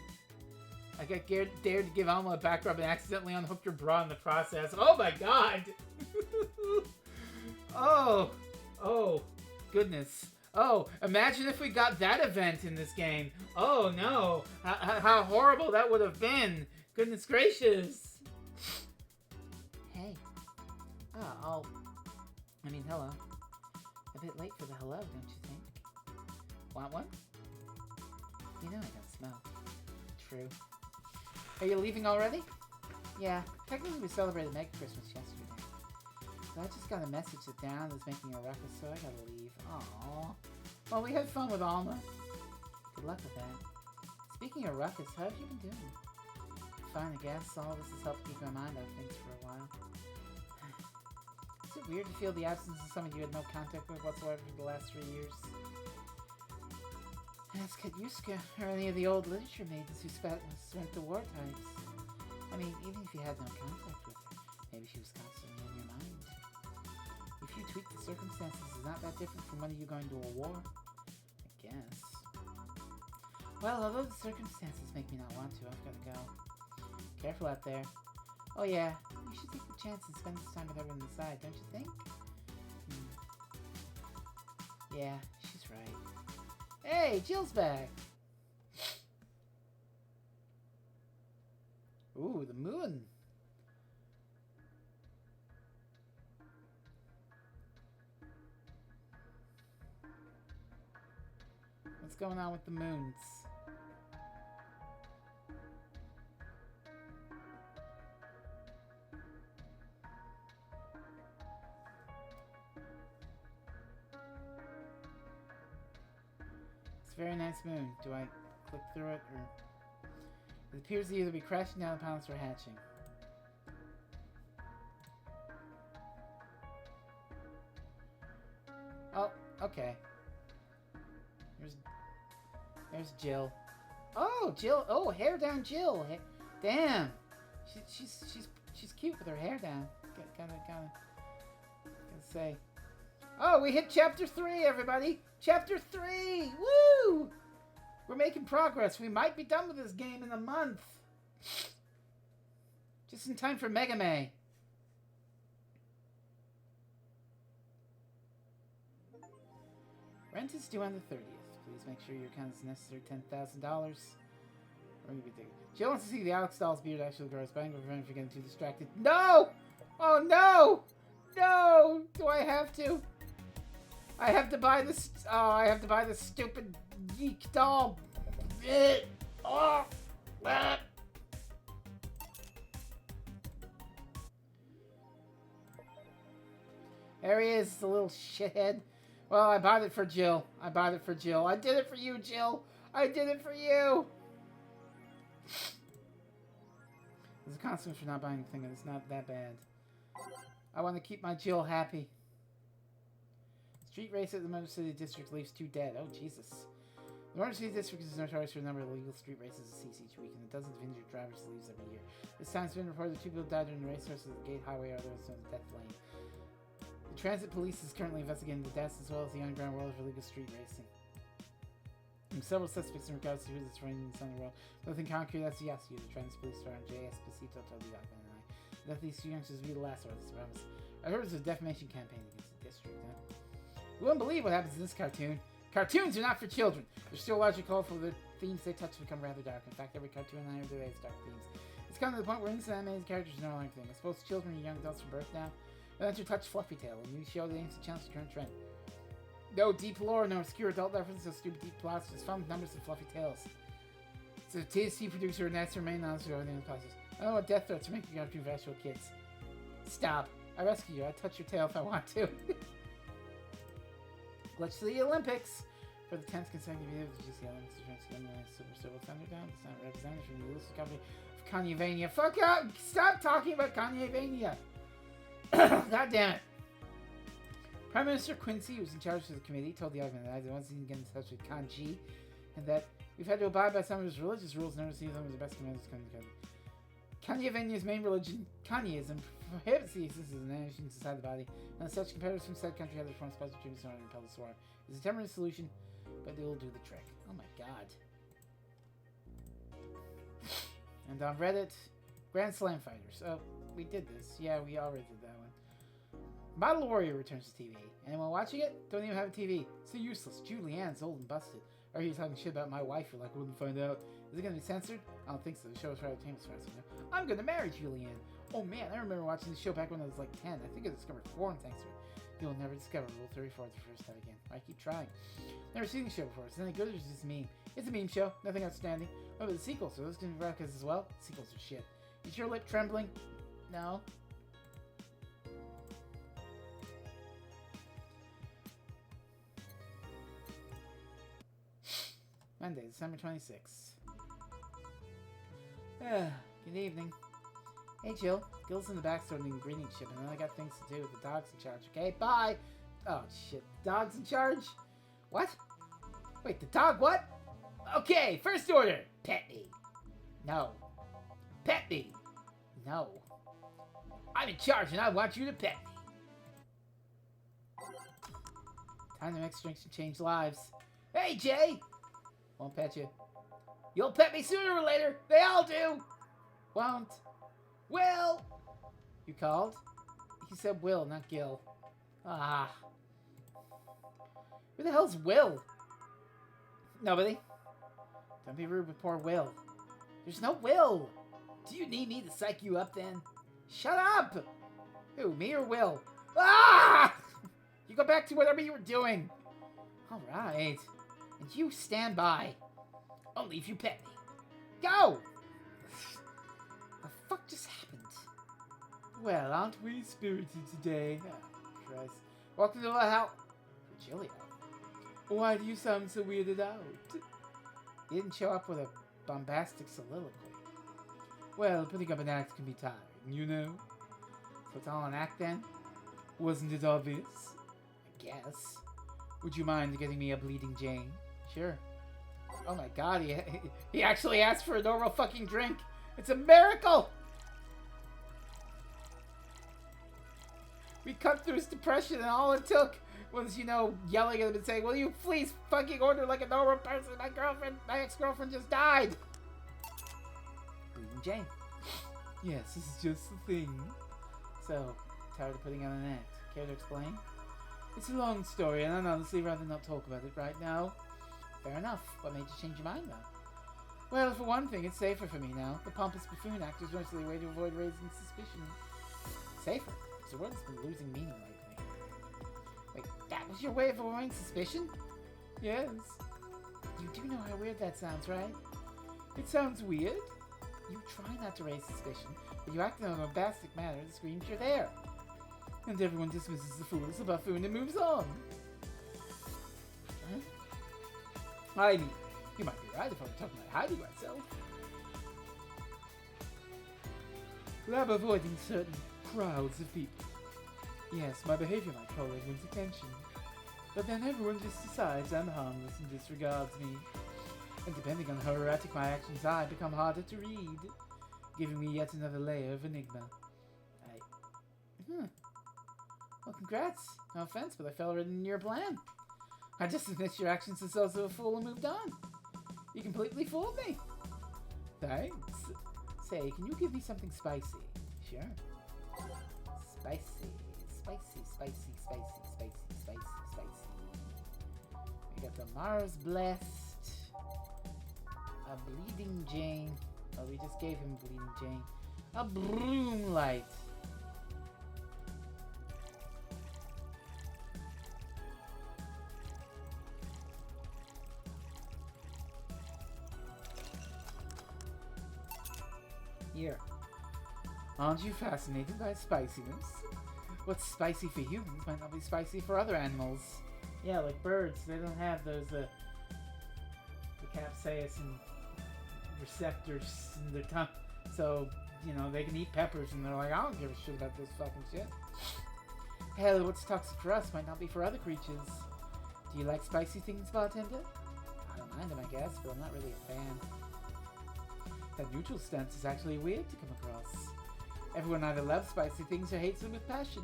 I got dared to give Alma a back rub and accidentally unhooked her bra in the process. Oh my god! Oh! Oh! Goodness. Oh, imagine if we got that event in this game. Oh no! How horrible that would have been! Goodness gracious! Hey. Oh, hello. A bit late for the hello, don't you think? Want one? You know I don't smell. True. Are you leaving already? Yeah, technically we celebrated Meg Christmas yesterday. But I just got a message that Darren is making a ruckus, so I gotta leave. Aww. Well, we had fun with Alma. Good luck with that. Speaking of ruckus, how have you been doing? Fine, I guess. All this has helped keep my mind off things for a while. Is it weird to feel the absence of someone you had no contact with whatsoever for the last 3 years? Ask Katyuska, or any of the old literature maidens who spent the war types. I mean, even if you had no contact with her, maybe she was constantly in your mind. If you tweak the circumstances, it's not that different from one of you going to a war. I guess. Well, although the circumstances make me not want to, I've got to go. Careful out there. Oh yeah, you should take the chance and spend this time with everyone inside, don't you think? Yeah, she's right. Hey, Jill's back! Ooh, the moon! What's going on with the moons? It's a very nice moon. Do I click through it, or... It appears to either be crashing down upon us or hatching. Oh, okay. There's Jill. Oh, Jill. Oh, hair down Jill. Damn. She's cute with her hair down. Gotta say. Oh, we hit chapter 3, everybody. Chapter 3. Woo! We're making progress. We might be done with this game in a month. Just in time for Mega May. Rent is due on the 30th. Please make sure your account is necessary $10,000. Jill wants to see the Alex doll's beard actually grows, but I'm going to getting too distracted. No! Oh no! No! Do I have to? I have to buy this. Oh, I have to buy this stupid geek doll. Oh. There he is, the little shithead. Well, I bought it for Jill. I bought it for Jill. I did it for you, Jill. I did it for you. There's a consequence for not buying the thing, and it's not that bad. I want to keep my Jill happy. Street race at the Motor City District leaves 2 dead. Oh, Jesus. The Motor City District is notorious for a number of illegal street races it sees each week, and dozens of injured drivers it leaves every year. This time it's been reported that 2 people died during the race source of the Gate Highway, others on the Death Lane. The Transit Police is currently investigating the deaths as well as the underground world of illegal street racing. Several suspects in regards to who is running this underworld. Nothing concrete as yes, you, the Transit Police star J.S. Pesito told the Dogman and I. That these youngsters will be the last of this promise. I heard it was a defamation campaign against the district, huh? You wouldn't believe what happens in this cartoon. Cartoons are not for children. They're still largely colorful. The themes they touch become rather dark. In fact, every cartoon I ever do has dark themes. It's come to the point where innocent animated characters are no longer thing. I suppose children are young adults from birth now. But then to touch Fluffy Tail, a new show that aims to challenge the current trend. No deep lore, no obscure adult references, no stupid deep plots, just fun numbers and fluffy tales. So TST producer and that's remain honest with everything in the process. I don't know what death threats are making cartoon for actual kids. Stop. I rescue you. I touch your tail if I want to. Let's see the Olympics. For the 10th consecutive year, the GC Olympics is Super Silver Thunderdome. It's not represented from the elusive company of Kanye-vania. Fuck up! Stop talking about Kanye-vania! God damn it. Prime Minister Quincy, who was in charge of the committee, told the argument that I wasn't get in touch with Kanji, and that we've had to abide by some of his religious rules in order to see them as the best commanders come together. Kanye-vania's main religion, Kanyeism, prohibits the existence of an nation inside the body, and as such, competitors from said country have to perform special treatments in order to repel the swarm. It's a temporary solution, but it will do the trick. Oh my god. And on Reddit, Grand Slam Fighters. Oh, we did this. Yeah, we already did that one. Model Warrior returns to TV. Anyone watching it? Don't even have a TV. So useless. Julianne's old and busted. Are you talking shit about my wife? You're like, wouldn't find out. Is it going to be censored? I don't think so. The show is for entertainment fans. I'm going to marry Julianne. Oh man, I remember watching the show back when I was like 10. I think I discovered 4 and thanks to it. You'll never discover Rule 34 the first time again. I keep trying. Never seen the show before. Is it any good or is it just a meme? It's a meme show. Nothing outstanding. What about the sequels? Are those going to be broadcast as well? Sequels are shit. Is your lip trembling? No. Monday, December 26th. Good evening. Hey, Jill. Gil's in the back sorting the ingredient ship, and then I got things to do. The dog's in charge, okay? Bye! Oh, shit. Dog's in charge? What? Wait, the dog what? Okay, first order. Pet me. No. Pet me. No. I'm in charge, and I want you to pet me. Time to mix drinks and change lives. Hey, Jay! Won't pet you. You'll pet me sooner or later. They all do. Won't. Will! You called? He said Will, not Gil. Ah. Who the hell's Will? Nobody. Don't be rude with poor Will. There's no Will. Do you need me to psych you up then? Shut up! Who, me or Will? Ah! You go back to whatever you were doing. Alright. And you stand by. Only if you pet me. Go! The fuck just happened? Well, aren't we spirited today? Oh, Christ. Welcome to the house. Virgilio. Why do you sound so weirded out? He didn't show up with a bombastic soliloquy. Well, putting up an act can be tiring, you know? So it's all an act then? Wasn't it obvious? I guess. Would you mind getting me a Bleeding Jane? Sure. Oh my god, he actually asked for a normal fucking drink. It's a miracle! We cut through his depression and all it took was, you know, yelling at him and saying, will you please fucking order like a normal person? My ex-girlfriend just died. Bleeding Jane. Yes, this is just the thing. So, tired of putting on an act. Care to explain? It's a long story, and I'd honestly rather not talk about it right now. Fair enough. What made you change your mind, though? Well, for one thing, it's safer for me now. The pompous buffoon act is mostly a way to avoid raising suspicion. Safer? Because the word's been losing meaning lately. Wait, that was your way of avoiding suspicion? Yes. You do know how weird that sounds, right? It sounds weird. You try not to raise suspicion, but you act in a bombastic manner that screams you're there. And everyone dismisses the fool as a buffoon and moves on. Huh? I mean, you might be right if I were talking about hiding myself. Well, I'm avoiding certain crowds of people. Yes, my behavior might call everyone's attention. But then everyone just decides I'm harmless and disregards me. And depending on how erratic my actions are, I become harder to read, giving me yet another layer of enigma. Well, congrats. No offense, but I fell right in your plan. I just admit your actions as also a fool and moved on. You completely fooled me. Thanks. Say, can you give me something spicy? Sure. Spicy. We got the Mars Blessed. A Bleeding Jane. Oh, we just gave him Bleeding Jane. A Broom Light. Here. Aren't you fascinated by spiciness? What's spicy for humans might not be spicy for other animals. Yeah, like birds. They don't have those, the capsaicin receptors in their tongue. So, you know, they can eat peppers and they're like, I don't give a shit about this fucking shit. Hell, what's toxic for us might not be for other creatures. Do you like spicy things, bartender? I don't mind them, I guess, but I'm not really a fan. That neutral stance is actually weird to come across. Everyone either loves spicy things or hates them with passion.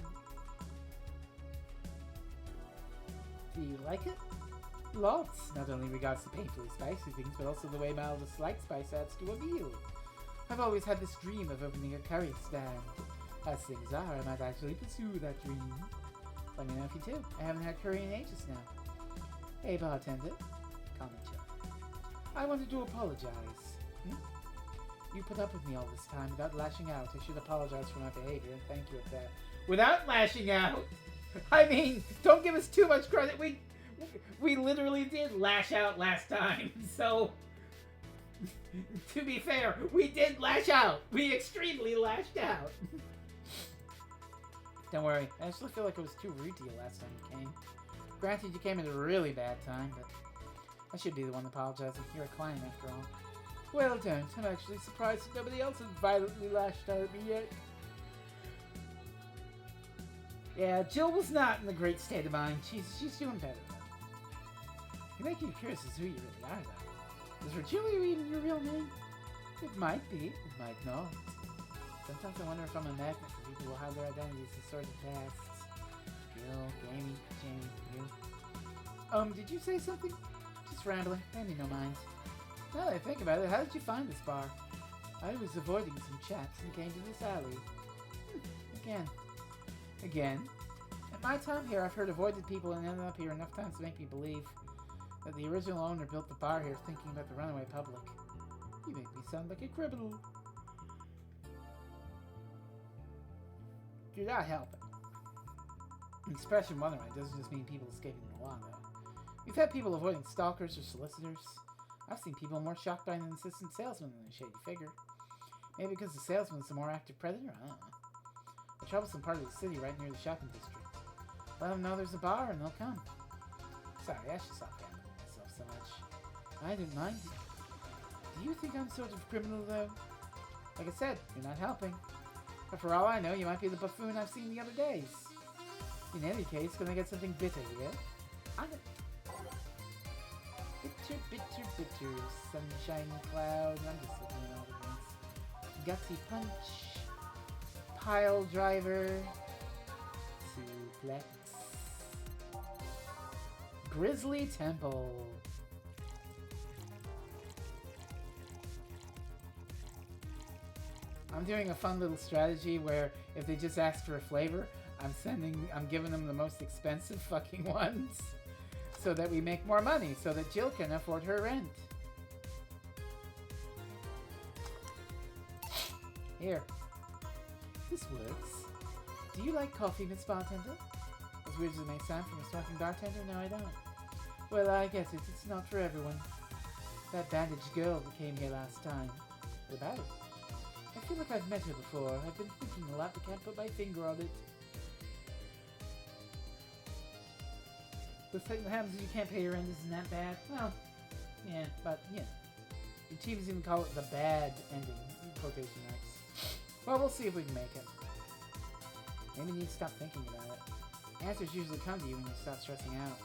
Do you like it? Lots. Not only in regards to painfully spicy things, but also the way mild or slight spice adds to a meal. I've always had this dream of opening a curry stand. As things are, I might actually pursue that dream. Let me know if you do. I haven't had curry in ages now. Hey, bartender. Calm and chill. I wanted to apologize. You put up with me all this time without lashing out. I should apologize for my behavior and thank you at that. Without lashing out? I mean, don't give us too much credit. We literally did lash out last time. So, to be fair, we did lash out. We extremely lashed out. Don't worry. I actually feel like I was too rude to you last time you came. Granted, you came at a really bad time, but I should be the one apologizing. You're a client after all. Well, don't. I'm actually surprised that nobody else has violently lashed out at me yet. Yeah, Jill was not in a great state of mind. She's doing better, though. You make you curious as to who you really are, though. Is Virgilio even your real name? It might be. It might not. Sometimes I wonder if I'm a magnet for people who hide their identities in sort of pasts. Jill, Gamey, Jamie, you. Did you say something? Just rambling. Pay me no mind. Now that I think about it, how did you find this bar? I was avoiding some chaps and came to this alley. Again. At my time here, I've heard avoided people and ended up here enough times to make me believe that the original owner built the bar here thinking about the runaway public. You make me sound like a criminal. You're not helping. The expression runaway doesn't just mean people escaping the law, though. We've had people avoiding stalkers or solicitors. I've seen people more shocked by an insistent salesman than a shady figure. Maybe because the salesman's a more active predator? I don't know. A troublesome part of the city right near the shopping district. Let them know there's a bar and they'll come. Sorry, I should stop gambling myself so much. I didn't mind. Do you think I'm sort of criminal, though? Like I said, you're not helping. But for all I know, you might be the buffoon I've seen the other days. In any case, can I get something bitter here? On it. Bitter, bitter, bitter. Sunshine cloud. I'm just looking at all the things. Gutsy punch. Pile driver. Suplex. Grizzly temple. I'm doing a fun little strategy where if they just ask for a flavor, I'm giving them the most expensive fucking ones so that we make more money so that Jill can afford her rent. Here. This works. Do you like coffee, Miss Bartender? As weird as it may sound from a smoking bartender, no I don't. Well, I guess it's not for everyone. That bandaged girl that came here last time. What about it? I feel like I've met her before. I've been thinking a lot, but can't put my finger on it. The thing that happens is you can't pay your rent isn't that bad. Well, yeah, but yeah. The teams even call it the bad ending. Quotation marks. Well, we'll see if we can make it. Maybe you need to stop thinking about it. Answers usually come to you when you stop stressing out.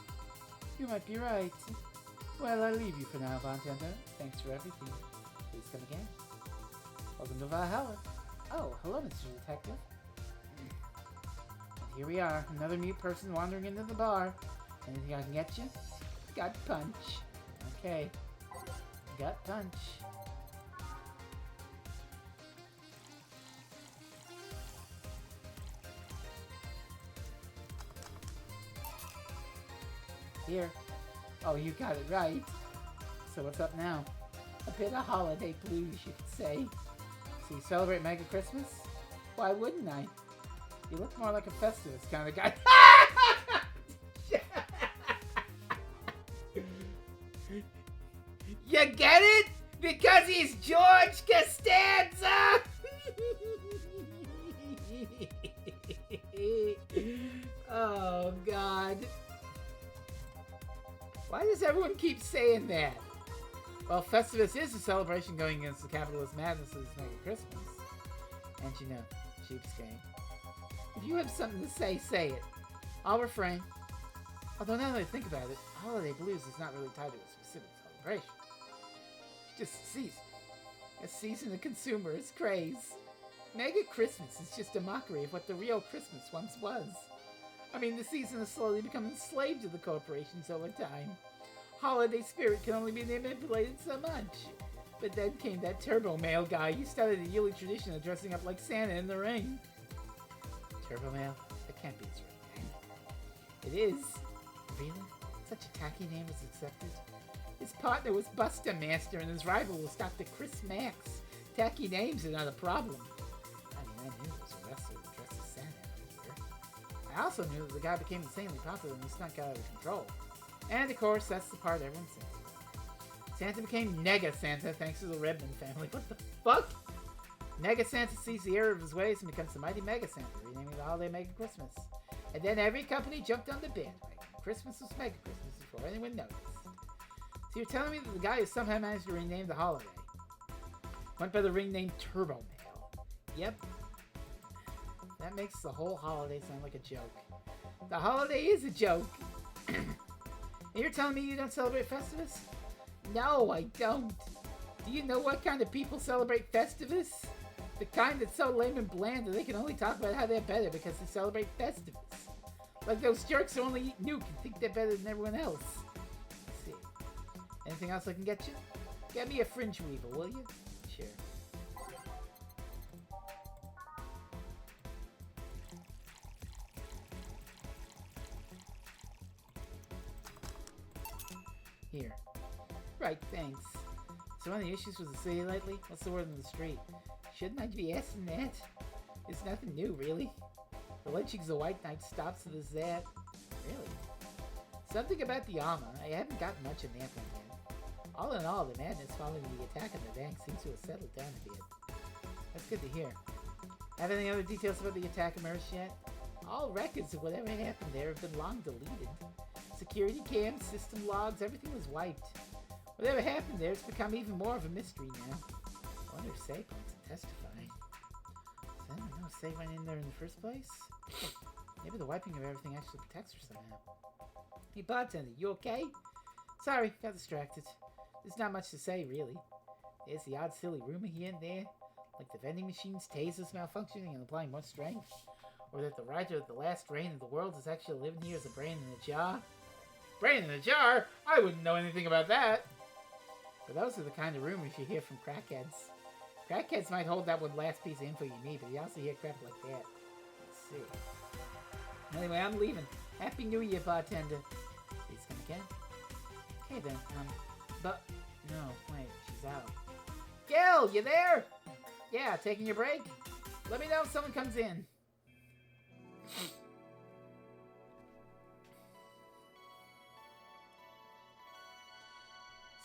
You might be right. Well, I'll leave you for now, bartender. Thanks for everything. Please come again. Welcome to Valhalla. Oh, hello, Mr. Detective. And here we are, another mute person wandering into the bar. Anything I can get you? Gut punch. Okay. Gut punch. Here. Oh, you got it right. So what's up now? A bit of holiday blues, you could say. So you celebrate Mega Christmas? Why wouldn't I? You look more like a Festivus kind of guy. You get it? Because he's George Costanza! Oh, God. Why does everyone keep saying that? Well, Festivus is a celebration going against the capitalist madnesses Mega Christmas. And you know, cheapskate. If you have something to say, say it. I'll refrain. Although now that I think about it, Holiday Blues is not really tied to a specific celebration. Just a season. A season of consumer's craze. Mega Christmas is just a mockery of what the real Christmas once was. I mean, the season has slowly become enslaved to the corporations over time. Holiday spirit can only be manipulated so much. But then came that Turbo Male guy. He started a yearly tradition of dressing up like Santa in the ring. Turbo Male? That can't be his real name. It is. Really? Such a tacky name was accepted? His partner was Buster Master and his rival was Dr. Chris Max. Tacky names are not a problem. I mean, I knew it was a wrestler who dressed as Santa every year. I also knew that the guy became insanely popular and the stunt got out of control. And of course, that's the part everyone says about. Santa became Nega Santa thanks to the Redmond family. What the fuck? Nega Santa sees the error of his ways and becomes the mighty Mega Santa, renaming the holiday Mega Christmas. And then every company jumped on the bandwagon. Christmas was Mega Christmas before anyone noticed. So you're telling me that the guy who somehow managed to rename the holiday went by the ring name Turbo Male? Yep. That makes the whole holiday sound like a joke. The holiday is a joke. And you're telling me you don't celebrate Festivus? No, I don't. Do you know what kind of people celebrate Festivus? The kind that's so lame and bland that they can only talk about how they're better because they celebrate Festivus. Like those jerks who only eat nuke and think they're better than everyone else. Let's see. Anything else I can get you? Get me a fringe weevil, will you? Sure. Here. Right, thanks. So one of the issues with the city lately? What's the word on the street? Shouldn't I be asking that? It's nothing new, really. The lynchings of White Knight stops with that. Really? Something about the armor. I haven't gotten much of that one yet. All in all, the madness following the attack on the bank seems to have settled down a bit. That's good to hear. Have any other details about the attack emerged yet? All records of whatever happened there have been long deleted. Security cams, system logs, everything was wiped. Whatever happened there, it's become even more of a mystery now. I wonder if Say plans to testify. Does anyone know if Say went in there in the first place? Maybe the wiping of everything actually protects her somehow. Hey, bartender, you okay? Sorry, got distracted. There's not much to say, really. There's the odd silly rumor here and there, like the vending machine's tasers malfunctioning and applying more strength, or that the writer of the last reign of the world is actually living here as a brain in a jar. Brain in a jar? I wouldn't know anything about that. But those are the kind of rumors you hear from crackheads. Crackheads might hold that one last piece of info you need, but you also hear crap like that. Let's see. Anyway, I'm leaving. Happy New Year, bartender. Please come again. Okay then, but no, wait, she's out. Gil, you there? Yeah, taking your break? Let me know if someone comes in.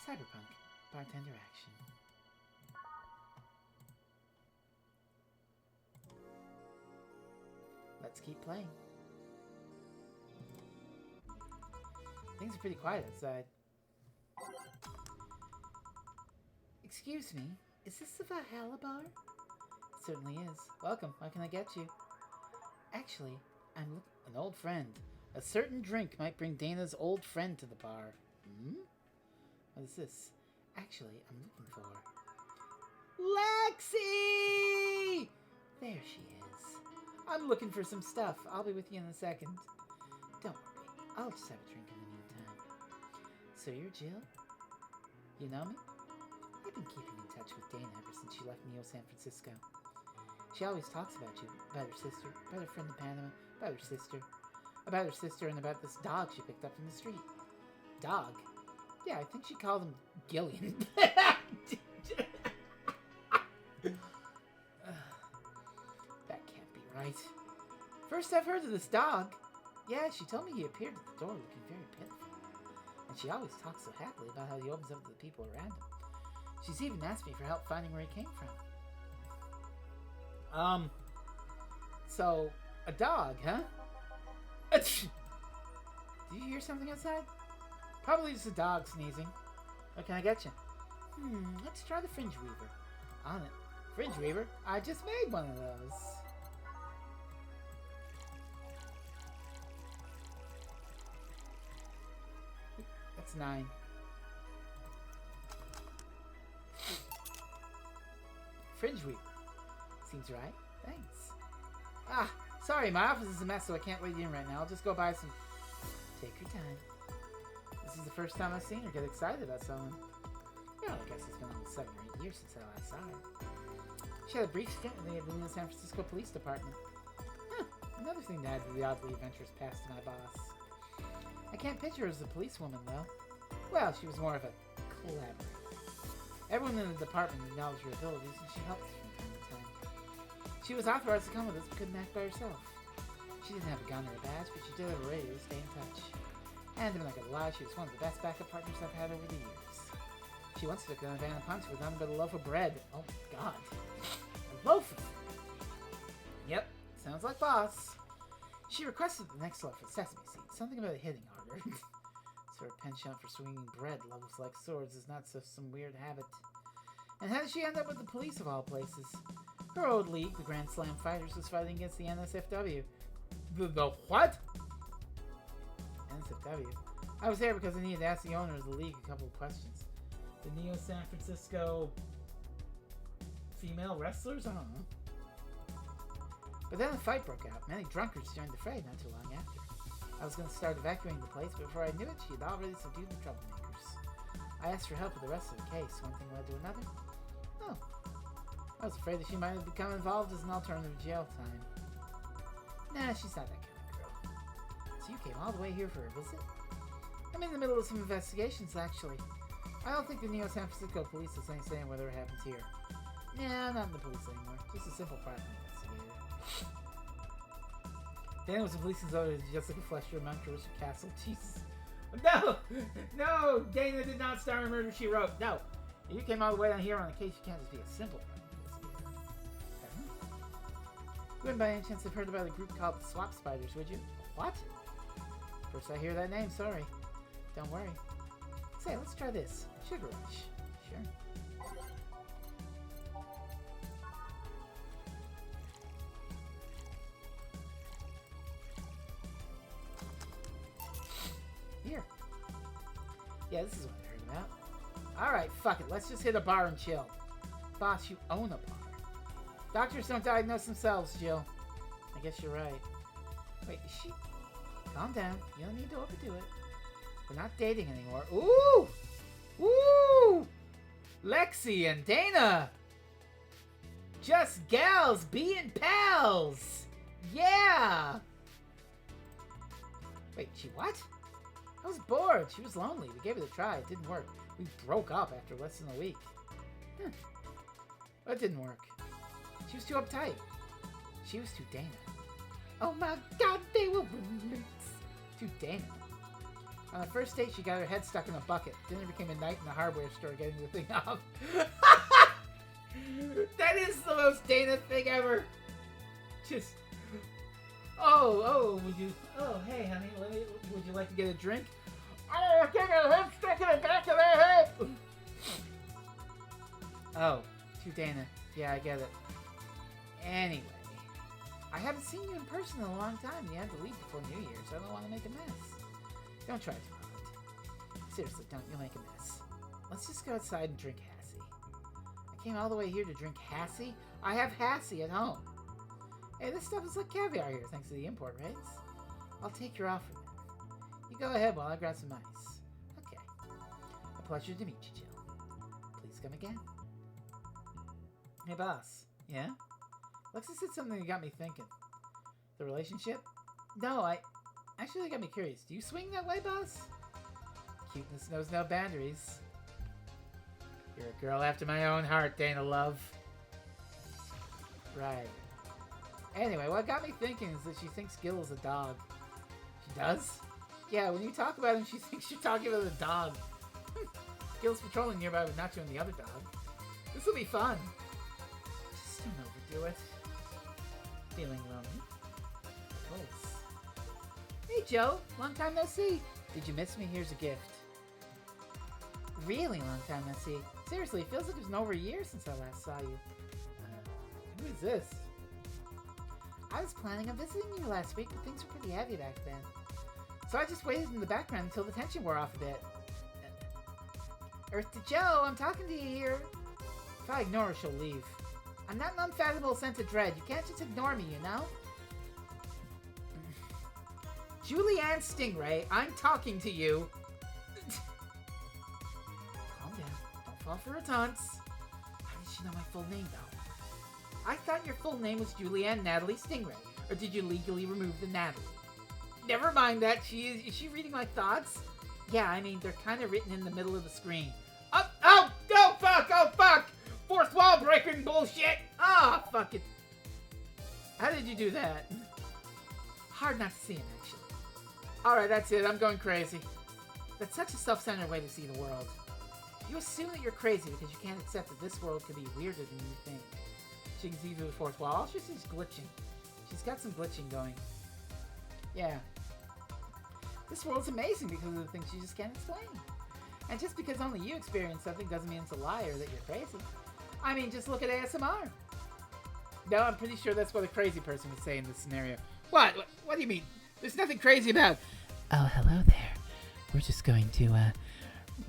Cyberpunk, bartender action. Let's keep playing. Things are pretty quiet outside. Excuse me, is this the Valhalla bar? It certainly is. Welcome, how can I get you? Actually, I'm an old friend. A certain drink might bring Dana's old friend to the bar. Hmm? What is this? Actually, I'm looking for... Lexi! There she is. I'm looking for some stuff. I'll be with you in a second. Don't worry, I'll just have a drink in the meantime. So you're Jill? You know me? I've been keeping in touch with Dana ever since she left Neo San Francisco. She always talks about you, about her sister, about her friend in Panama, about her sister, and about this dog she picked up from the street. Dog? Yeah, I think she called him Gillian. That can't be right. First I've heard of this dog. Yeah, she told me he appeared at the door looking very pitiful. And she always talks so happily about how he opens up to the people around him. She's even asked me for help finding where he came from. So, a dog, huh? Did you hear something outside? Probably just a dog sneezing. What can I get you? Let's try the Fringe Weaver. On it. Fringe Weaver? I just made one of those. That's 9. Fringe Weaver. Seems right. Thanks. Ah, sorry, my office is a mess, so I can't let you in right now. I'll just go buy some... Take your time. This is the first time I've seen her get excited about someone. Yeah, I guess it's been almost 7 or 8 years since I last saw her. She had a brief stint with the San Francisco Police Department. Huh, another thing to add to the oddly adventurous past of my boss. I can't picture her as a policewoman, though. Well, she was more of a collaborator. Everyone in the department acknowledged her abilities, and she helped us from time to time. She was authorized to come with us, but couldn't act by herself. She didn't have a gun or a badge, but she did have a radio to stay in touch. And I'm not gonna lie, she was one of the best backup partners I've had over the years. She once took down a van of punch with nothing but a loaf of bread. Oh my god. A loaf of... Yep, sounds like boss. She requested the next level for sesame seeds, something about a hitting harder. So her penchant for swinging bread levels like swords is not so some weird habit. And how did she end up with the police of all places? Her old league, the Grand Slam Fighters, was fighting against the NSFW. The what? NSFW. I was there because I needed to ask the owner of the league a couple of questions. The Neo San Francisco female wrestlers? I don't know. But then a fight broke out. Many drunkards joined the fray not too long after. I was going to start evacuating the place, but before I knew it, she had already subdued the troublemakers. I asked for help with the rest of the case. One thing led to another. Oh. I was afraid that she might have become involved as an alternative jail time. Nah, she's not that kind of girl. So you came all the way here for a visit? I'm in the middle of some investigations, actually. I don't think the Neo San Francisco police is saying whether it happens here. Nah, I'm not in the police anymore. Just a simple private investigator. Dana was a policeman's order to Jessica Fletcher, Mount Carissa Castle. Jesus. No! No! Dana did not star in Murder, She Wrote. No! If you came all the way down here on a case, you can't just be a simple private investigator. You wouldn't by any chance have heard about a group called the Swap Spiders, would you? What? First I hear that name, sorry. Don't worry. Say, let's try this. Sugar Rush. Sure. Yeah, this is what I heard about. Alright, fuck it. Let's just hit a bar and chill. Boss, you own a bar. Doctors don't diagnose themselves, Jill. I guess you're right. Wait, is she... Calm down. You don't need to overdo it. We're not dating anymore. Ooh! Ooh! Lexi and Dana! Just gals being pals! Yeah! Wait, she what? I was bored. She was lonely. We gave it a try. It didn't work. We broke up after less than a week. Well, it didn't work. She was too uptight. She was too Dana. Oh my god, they were roommates. Too Dana. On the first date, she got her head stuck in a bucket. Dinner became a night in the hardware store getting the thing off. That is the most Dana thing ever. Just... Oh, hey, honey, would you like to get a drink? Oh, get her head stuck in the back of her head! Oh, too Dana. Yeah, I get it. Anyway, I haven't seen you in person in a long time. You had to leave before New Year's. I don't want to make a mess. Don't try too hard. Seriously, don't. You'll make a mess. Let's just go outside and drink Hassie. I came all the way here to drink Hassie. I have Hassie at home. Hey, this stuff is like caviar here, thanks to the import rates. I'll take your offer then. You go ahead while I grab some ice. Okay. A pleasure to meet you, Jill. Please come again. Hey, boss. Yeah? Lexi said something that got me thinking. The relationship? No, actually, it got me curious. Do you swing that way, boss? Cuteness knows no boundaries. You're a girl after my own heart, Dana love. Right. Anyway, what got me thinking is that she thinks Gil is a dog. She does? Yeah, when you talk about him, she thinks you're talking about a dog. Gil's patrolling nearby with Nacho and the other dog. This will be fun. Just don't overdo it. Feeling lonely? Of course. Hey, Joe. Long time no see. Did you miss me? Here's a gift. Really long time no see. Seriously, it feels like it's been over a year since I last saw you. Who is this? I was planning on visiting you last week, but things were pretty heavy back then. So I just waited in the background until the tension wore off a bit. Earth to Joe, I'm talking to you here. If I ignore her, she'll leave. I'm not an unfathomable sense of dread. You can't just ignore me, you know? Julianne Stingray, I'm talking to you. Calm down. Don't fall for her taunts. How did she know my full name, though? I thought your full name was Julianne Natalie Stingray. Or did you legally remove the Natalie? Never mind that. Is she reading my thoughts? Yeah, I mean, they're kind of written in the middle of the screen. Oh, fuck! Fourth wall breaking bullshit! Ah, fuck it. How did you do that? Hard not to see him, actually. Alright, that's it. I'm going crazy. That's such a self-centered way to see the world. You assume that you're crazy because you can't accept that this world could be weirder than you think. She can see through the fourth wall. All she sees is glitching. She's got some glitching going. Yeah. This world's amazing because of the things you just can't explain. And just because only you experience something doesn't mean it's a lie or that you're crazy. I mean, just look at ASMR. No, I'm pretty sure that's what a crazy person would say in this scenario. What? What do you mean? There's nothing crazy about... Oh, hello there. We're just going to,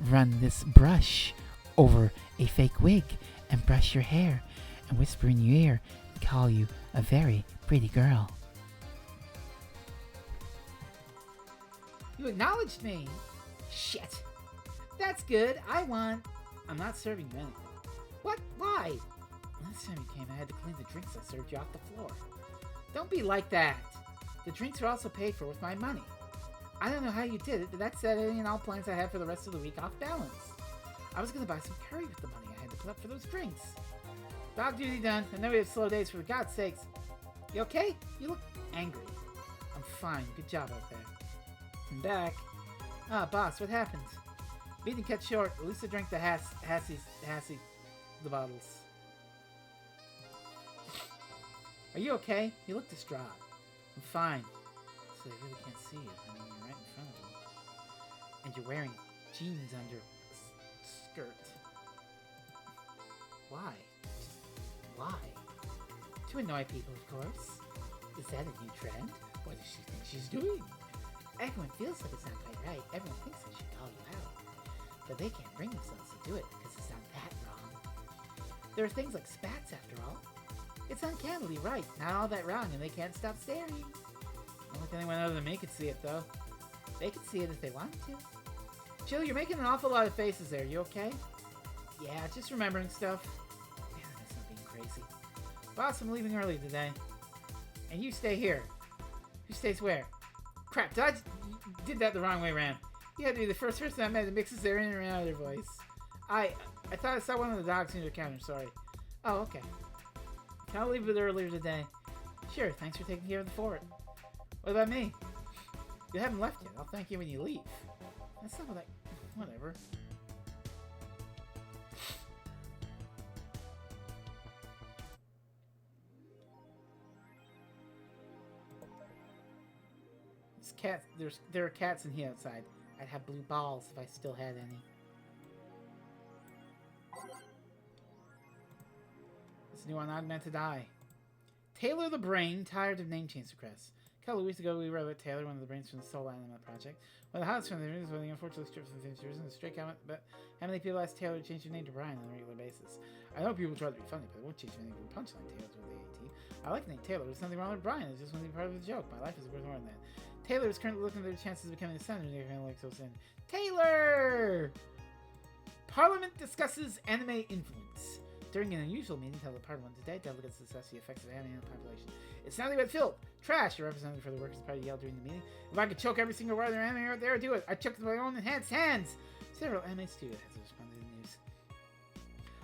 run this brush over a fake wig and brush your hair and whisper in your ear and call you a very pretty girl. You acknowledged me. Shit. That's good. I'm not serving you anything. What? Why? Last time you came, I had to clean the drinks I served you off the floor. Don't be like that. The drinks are also paid for with my money. I don't know how you did it, but that set any and all plans I had for the rest of the week off balance. I was going to buy some curry with the money I had to put up for those drinks. Dog duty done. I know we have slow days, for God's sakes. You okay? You look angry. I'm fine. Good job out there. I'm back. Ah, boss, what happened? Meeting cut short. Lisa drank the the bottles. Are you okay? You look distraught. I'm fine. So I really can't see you. I mean, you're right in front of me. And you're wearing jeans under a skirt. Why? Why? To annoy people, of course. Is that a new trend? What does she think she's doing? Everyone feels like it's not quite right. Everyone thinks they should call you out. But they can't bring themselves to do it because it's not that wrong. There are things like spats, after all. It's uncannily right, not all that wrong, and they can't stop staring. I don't think anyone other than me could see it, though. They could see it if they wanted to. Jill, you're making an awful lot of faces there. You okay? Yeah, just remembering stuff. Yeah, that's not being crazy. Boss, I'm leaving early today. And you stay here. Who stays where? Crap, Dodge did that the wrong way around. You had to be the first person I met that mixes their in and out of their voice. I thought I saw one of the dogs near the counter, sorry. Oh, okay. Can I leave a bit earlier today? Sure, thanks for taking care of the fort. What about me? You haven't left yet. I'll thank you when you leave. That's not what I... Whatever. This cat... There are cats in here outside. I'd have blue balls if I still had any. This new unaugmented eye. Taylor the Brain, tired of name change requests. A couple of weeks ago, we read about Taylor, one of the brains from the Soul Anima project. One of the hottest from the news when the unfortunately stripped from the series and the straight comment about how many people ask Taylor to change their name to Brian on a regular basis. I know people try to be funny, but I won't change my name to a punchline Taylor's with the AT. I like the name Taylor. There's nothing wrong with Brian. It's just one part of the joke. My life is worth more than that. Taylor is currently looking at their chances of becoming a senator. Like so soon. Taylor! Parliament discusses anime influence. During an unusual meeting held at Parliament today, delegates discussed the effects of anime on the population. It's nothing but filth. Trash, a representative for the Workers' Party yelled during the meeting. If I could choke every single word of their anime out there, I'd do it. I'd choke with my own enhanced hands. Several anime studio heads responded to the news.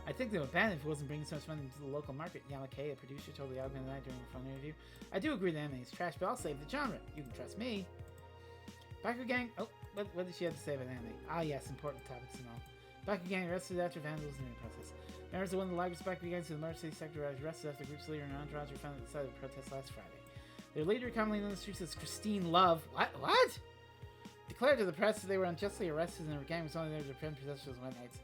I think they would ban it if it wasn't bringing so much money to the local market. Yamake, a producer, told the Augmented Eye during a phone interview. I do agree that anime is trash, but I'll save the genre. You can trust me. Baku Gang... Oh, what did she have to say about anime? Ah, yes, important topics and all. Baku Gang arrested after vandalism in the process. Members of one of the largest Baku gangs in the Motor City sector were arrested after the group's leader and entourage were found at the site of the protest last Friday. Their leader, commonly known on the streets as Christine Love... What? Declared to the press that they were unjustly arrested and their gang was only there to defend protesters one nights.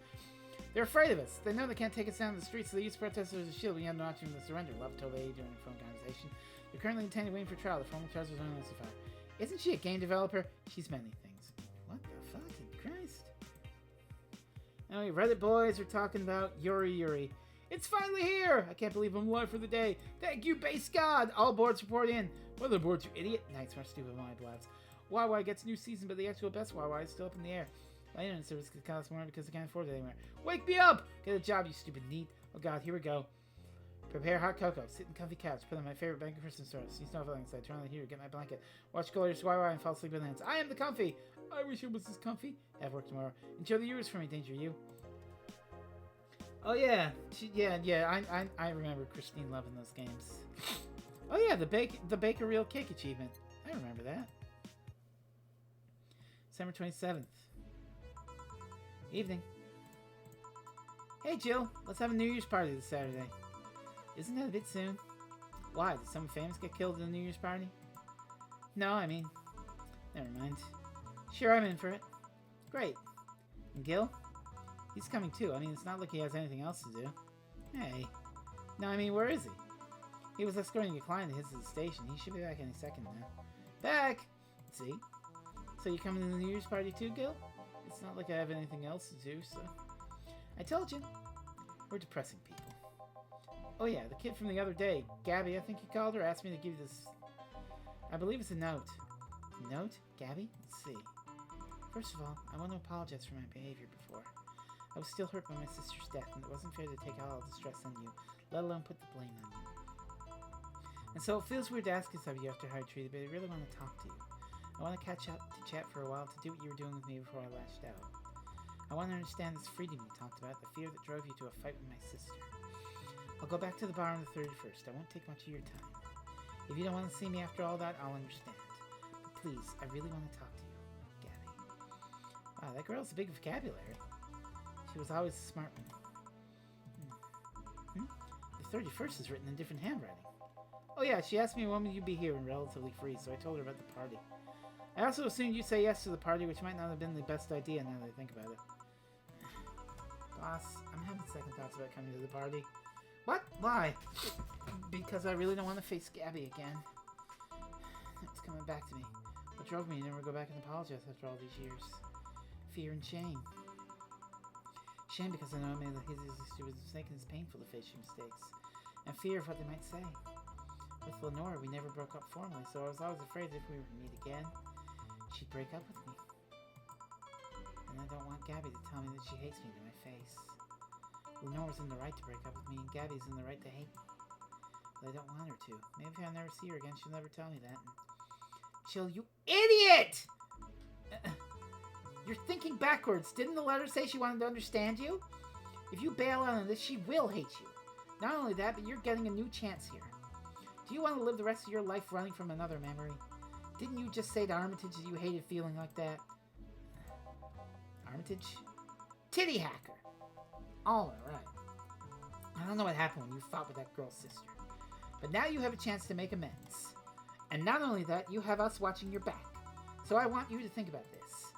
They're afraid of us. They know they can't take us down to the streets, so they use protesters as a shield. We have no option but to surrender, Love told AE during a phone conversation. They're currently intending waiting for trial. The former charges are only so far. Isn't she a game developer? She's many things. What the fucking Christ? Anyway, Reddit boys are talking about Yuri. It's finally here! I can't believe I'm alive for the day. Thank you, base god! All boards report in. What are the boards, you idiot? Nights more stupid than my blabs. YY gets new season, but the actual best YY is still up in the air. My internet service could cost more because I can't afford it anymore. Wake me up! Get a job, you stupid neat. Oh god, here we go. Prepare hot cocoa. Sit in comfy couch. Put on my favorite bank of Christmas stores. See snowflake inside. Turn on the heater. Get my blanket. Watch glorious YY and fall asleep in the hands. I am the comfy! I wish it was as comfy. Have work tomorrow. Enjoy the viewers for me, Danger You. Oh yeah, I remember Christine loving those games. Oh yeah, the bake a real cake achievement. I remember that. December 27th. Evening. Hey Jill, let's have a New Year's party this Saturday. Isn't that a bit soon? Why, did someone famous get killed in the New Year's party? No, I mean, never mind. Sure, I'm in for it. Great. And Gil? He's coming too. I mean, it's not like he has anything else to do. Hey. No, I mean, where is he? He was escorting a client to his station. He should be back any second now. Back! See? So you coming to the New Year's party too, Gil? It's not like I have anything else to do, so... I told you. We're depressing people. Oh yeah, the kid from the other day, Gabby, I think you called her, asked me to give you this... I believe it's a note. Note? Gabby? Let's see. First of all, I want to apologize for my behavior before. I was still hurt by my sister's death, and it wasn't fair to take all the stress on you, let alone put the blame on you. And so it feels weird to ask this of you after how I treated, but I really want to talk to you. I want to catch up, to chat for a while, to do what you were doing with me before I lashed out. I want to understand this freedom you talked about, the fear that drove you to a fight with my sister. I'll go back to the bar on the 31st. I won't take much of your time. If you don't want to see me after all that, I'll understand. But please, I really want to talk to you, Gabby. Wow, that girl's a big vocabulary. She was always a smart one. The 31st is written in different handwriting. Oh yeah, she asked me when would you be here and relatively free, so I told her about the party. I also assumed you'd say yes to the party, which might not have been the best idea now that I think about it. Boss, I'm having second thoughts about coming to the party. What? Why? Because I really don't want to face Gabby again. It's coming back to me. What drove me to never go back and apologize after all these years? Fear and shame. Shame because I know his mistake and it's painful to face your mistakes. And fear of what they might say. With Lenore, we never broke up formally, so I was always afraid that if we were to meet again, she'd break up with me. And I don't want Gabby to tell me that she hates me to my face. Lenore's in the right to break up with me, and Gabby's in the right to hate me. But I don't want her to. Maybe if I never see her again, she'll never tell me that. Chill, you idiot! You're thinking backwards. Didn't the letter say she wanted to understand you? If you bail out on this, she will hate you. Not only that, but you're getting a new chance here. Do you want to live the rest of your life running from another memory? Didn't you just say to Armitage that you hated feeling like that? Armitage? Titty hacker! All right. I don't know what happened when you fought with that girl's sister. But now you have a chance to make amends. And not only that, you have us watching your back. So I want you to think about this.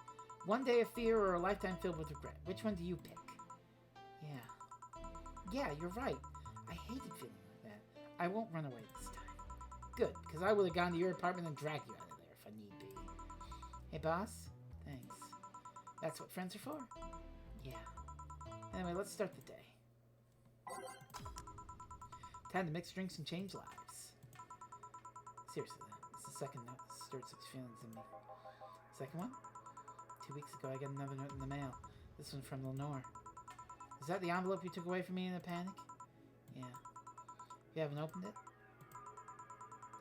One day of fear or a lifetime filled with regret. Which one do you pick? Yeah, you're right. I hated feeling like that. I won't run away this time. Good, because I would have gone to your apartment and dragged you out of there if I need be. Hey, boss? Thanks. That's what friends are for? Yeah. Anyway, let's start the day. Time to mix drinks and change lives. Seriously, it's the second note that stirred such feelings in me. Second one? 2 weeks ago, I got another note in the mail. This one from Lenore. Is that the envelope you took away from me in a panic? Yeah. You haven't opened it?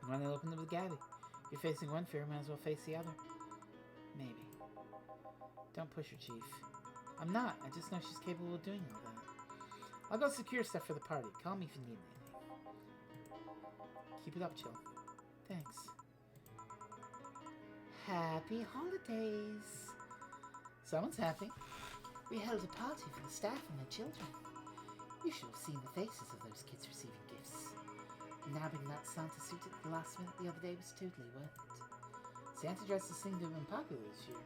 Why not open it with Gabby? You're facing one fear, might as well face the other. Maybe. Don't push her, Chief. I'm not. I just know she's capable of doing all that. I'll go secure stuff for the party. Call me if you need anything. Keep it up, Jill. Thanks. Happy holidays. Someone's happy. We held a party for the staff and their children. You should have seen the faces of those kids receiving gifts. Nabbing that Santa suit at the last minute the other day was totally worth it. Santa dresses seem to have been popular this year.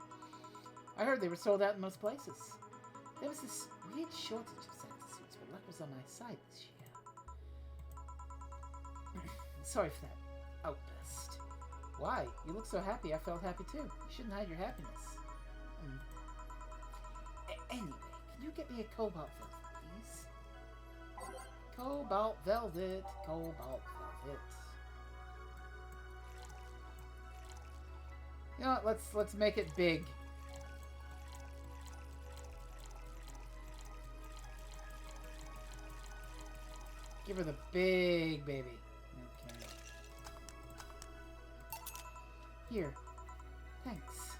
I heard they were sold out in most places. There was this weird shortage of Santa suits, but luck was on my side this year. Sorry for that outburst. Why? You look so happy. I felt happy too. You shouldn't hide your happiness. Anyway, can you get me a cobalt velvet, please? Cobalt velvet. Cobalt velvet. You know what? Let's make it big. Give her the big baby. Okay. Here. Thanks.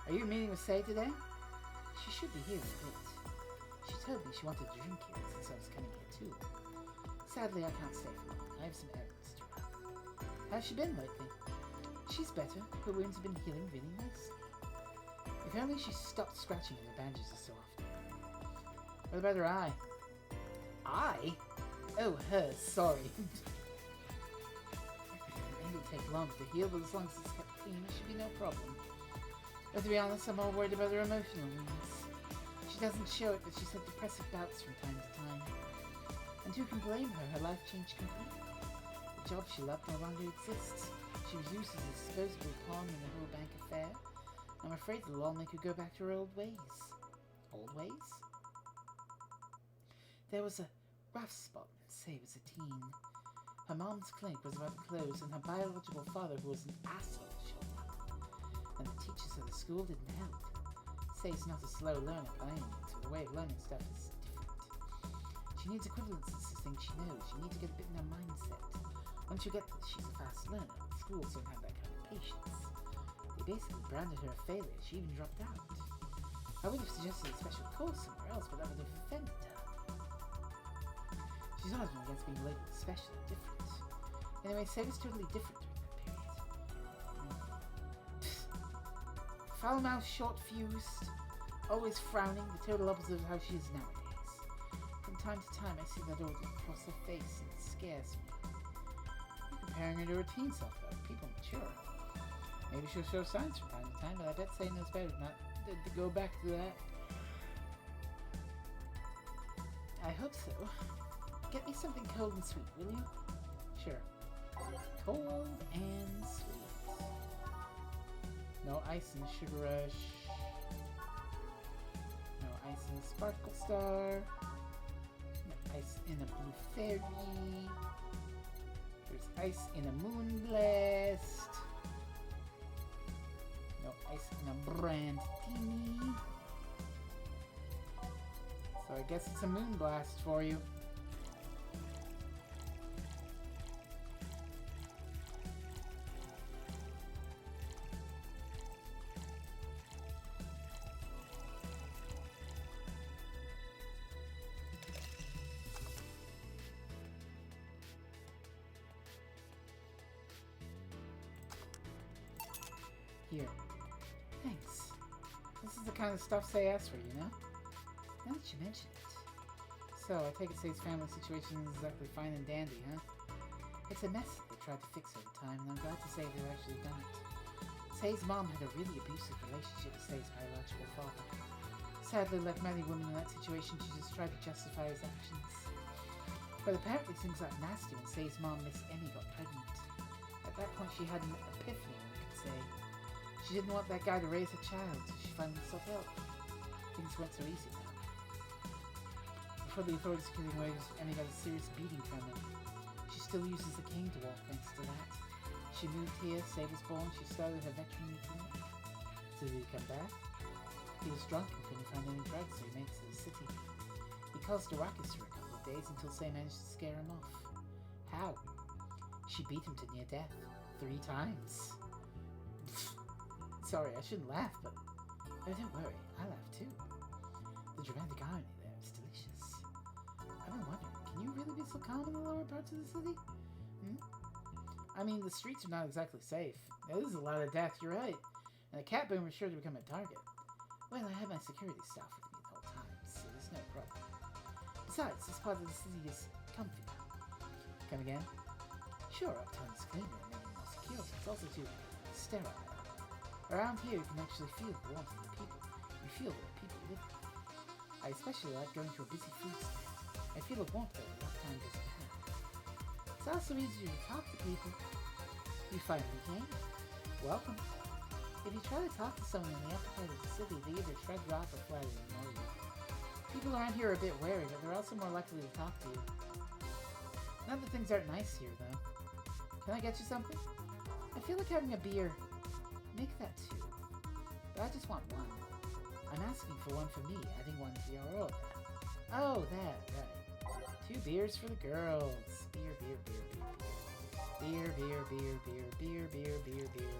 Are you meeting with Say today? She should be here in a bit. She told me she wanted to drink here since I was coming here too. Sadly, I can't stay for long. I have some errands to run. How's she been lately? She's better. Her wounds have been healing really nicely. If only she stopped scratching in her bandages so often. What about her eye? Eye? Oh, hers. Sorry. It'll take longer to heal, but as long as it's kept clean, it should be no problem. But to be honest, I'm more worried about her emotional wounds. She doesn't show it, but she's had depressive bouts from time to time. And who can blame her? Her life changed completely. The job she loved no longer exists. She was used as a disposable pawn in the whole bank affair. I'm afraid it'll all make her go back to her old ways. Old ways? There was a rough spot when Say was a teen. Her mom's clinic was about to close, and her biological father, who was an asshole, showed up. And the teachers at the school didn't help. Say's not a slow learner by any means, but the way of learning stuff is different. She needs equivalences to things she knows. You need to get a bit in her mindset. Once you get this, she's a fast learner. Schools don't have that kind of patience. They basically branded her a failure. She even dropped out. I would have suggested a special course somewhere else, but that would have offended her. She's always been against being labeled special or different. Anyway, Say was totally different during that period. Foul-mouthed, short-fused, always frowning, the total opposite of how she is nowadays. From time to time, I see that old look across her face, and it scares me. You're comparing her to her teen self, though. People mature. Maybe she'll show signs from time to time, but I bet Say knows better not to go back to that. I hope so. Get me something cold and sweet, will you? Sure. Cold and sweet. No ice in the sugar rush. No ice in a sparkle star. No ice in a blue fairy. There's ice in a moon blast. No ice in a brandini. So I guess it's a moon blast for you. Here. Thanks. This is the kind of stuff Say asks for, you know? Now that you mention it. So, I take it Say's family situation is exactly fine and dandy, huh? It's a mess that they tried to fix over time, and I'm glad to say they've actually done it. Say's mom had a really abusive relationship with Say's biological father. Sadly, like many women in that situation, she just tried to justify his actions. But apparently things got nasty when Say's mom, Miss Emmy, got pregnant. At that point, she had an epiphany, one could say. She didn't want that guy to raise a child, so she finally sought help. Things weren't so easy now. Before the authorities could get away, Emmy got a serious beating from him. She still uses a cane to walk thanks to that. She moved here, Say was born, she started her veteran routine. So did he come back? He was drunk and couldn't find any drugs, so he made it to the city. He caused a ruckus for a couple of days until Say managed to scare him off. How? She beat him to near death 3 times. Sorry, I shouldn't laugh, but oh, don't worry, I laugh too. The dramatic irony there is delicious. I've been wondering, can you really be so calm in the lower parts of the city? I mean, the streets are not exactly safe. Now, this is a lot of death, you're right. And a cat boom is sure to become a target. Well, I have my security staff with me the whole time, so there's no problem. Besides, this part of the city is comfy now. Come again? Sure, uptown is cleaner and maybe more secure, but it's also too sterile. Around here, you can actually feel the warmth of the people. You feel where people live. I especially like going to a busy food stand. I feel a warmth that uptown doesn't have. It's also easier to talk to people. You finally came. Welcome. If you try to talk to someone in the upper part of the city, they either shrug you off or flatly ignore you. People around here are a bit wary, but they're also more likely to talk to you. None of the things aren't nice here, though. Can I get you something? I feel like having a beer. Make that 2. But I just want 1. I'm asking for 1 for me, adding 1 to your order. Oh, that, right. 2 beers for the girls. Beer, beer, beer, beer, beer. Beer, beer, beer, beer, beer, beer, beer, beer.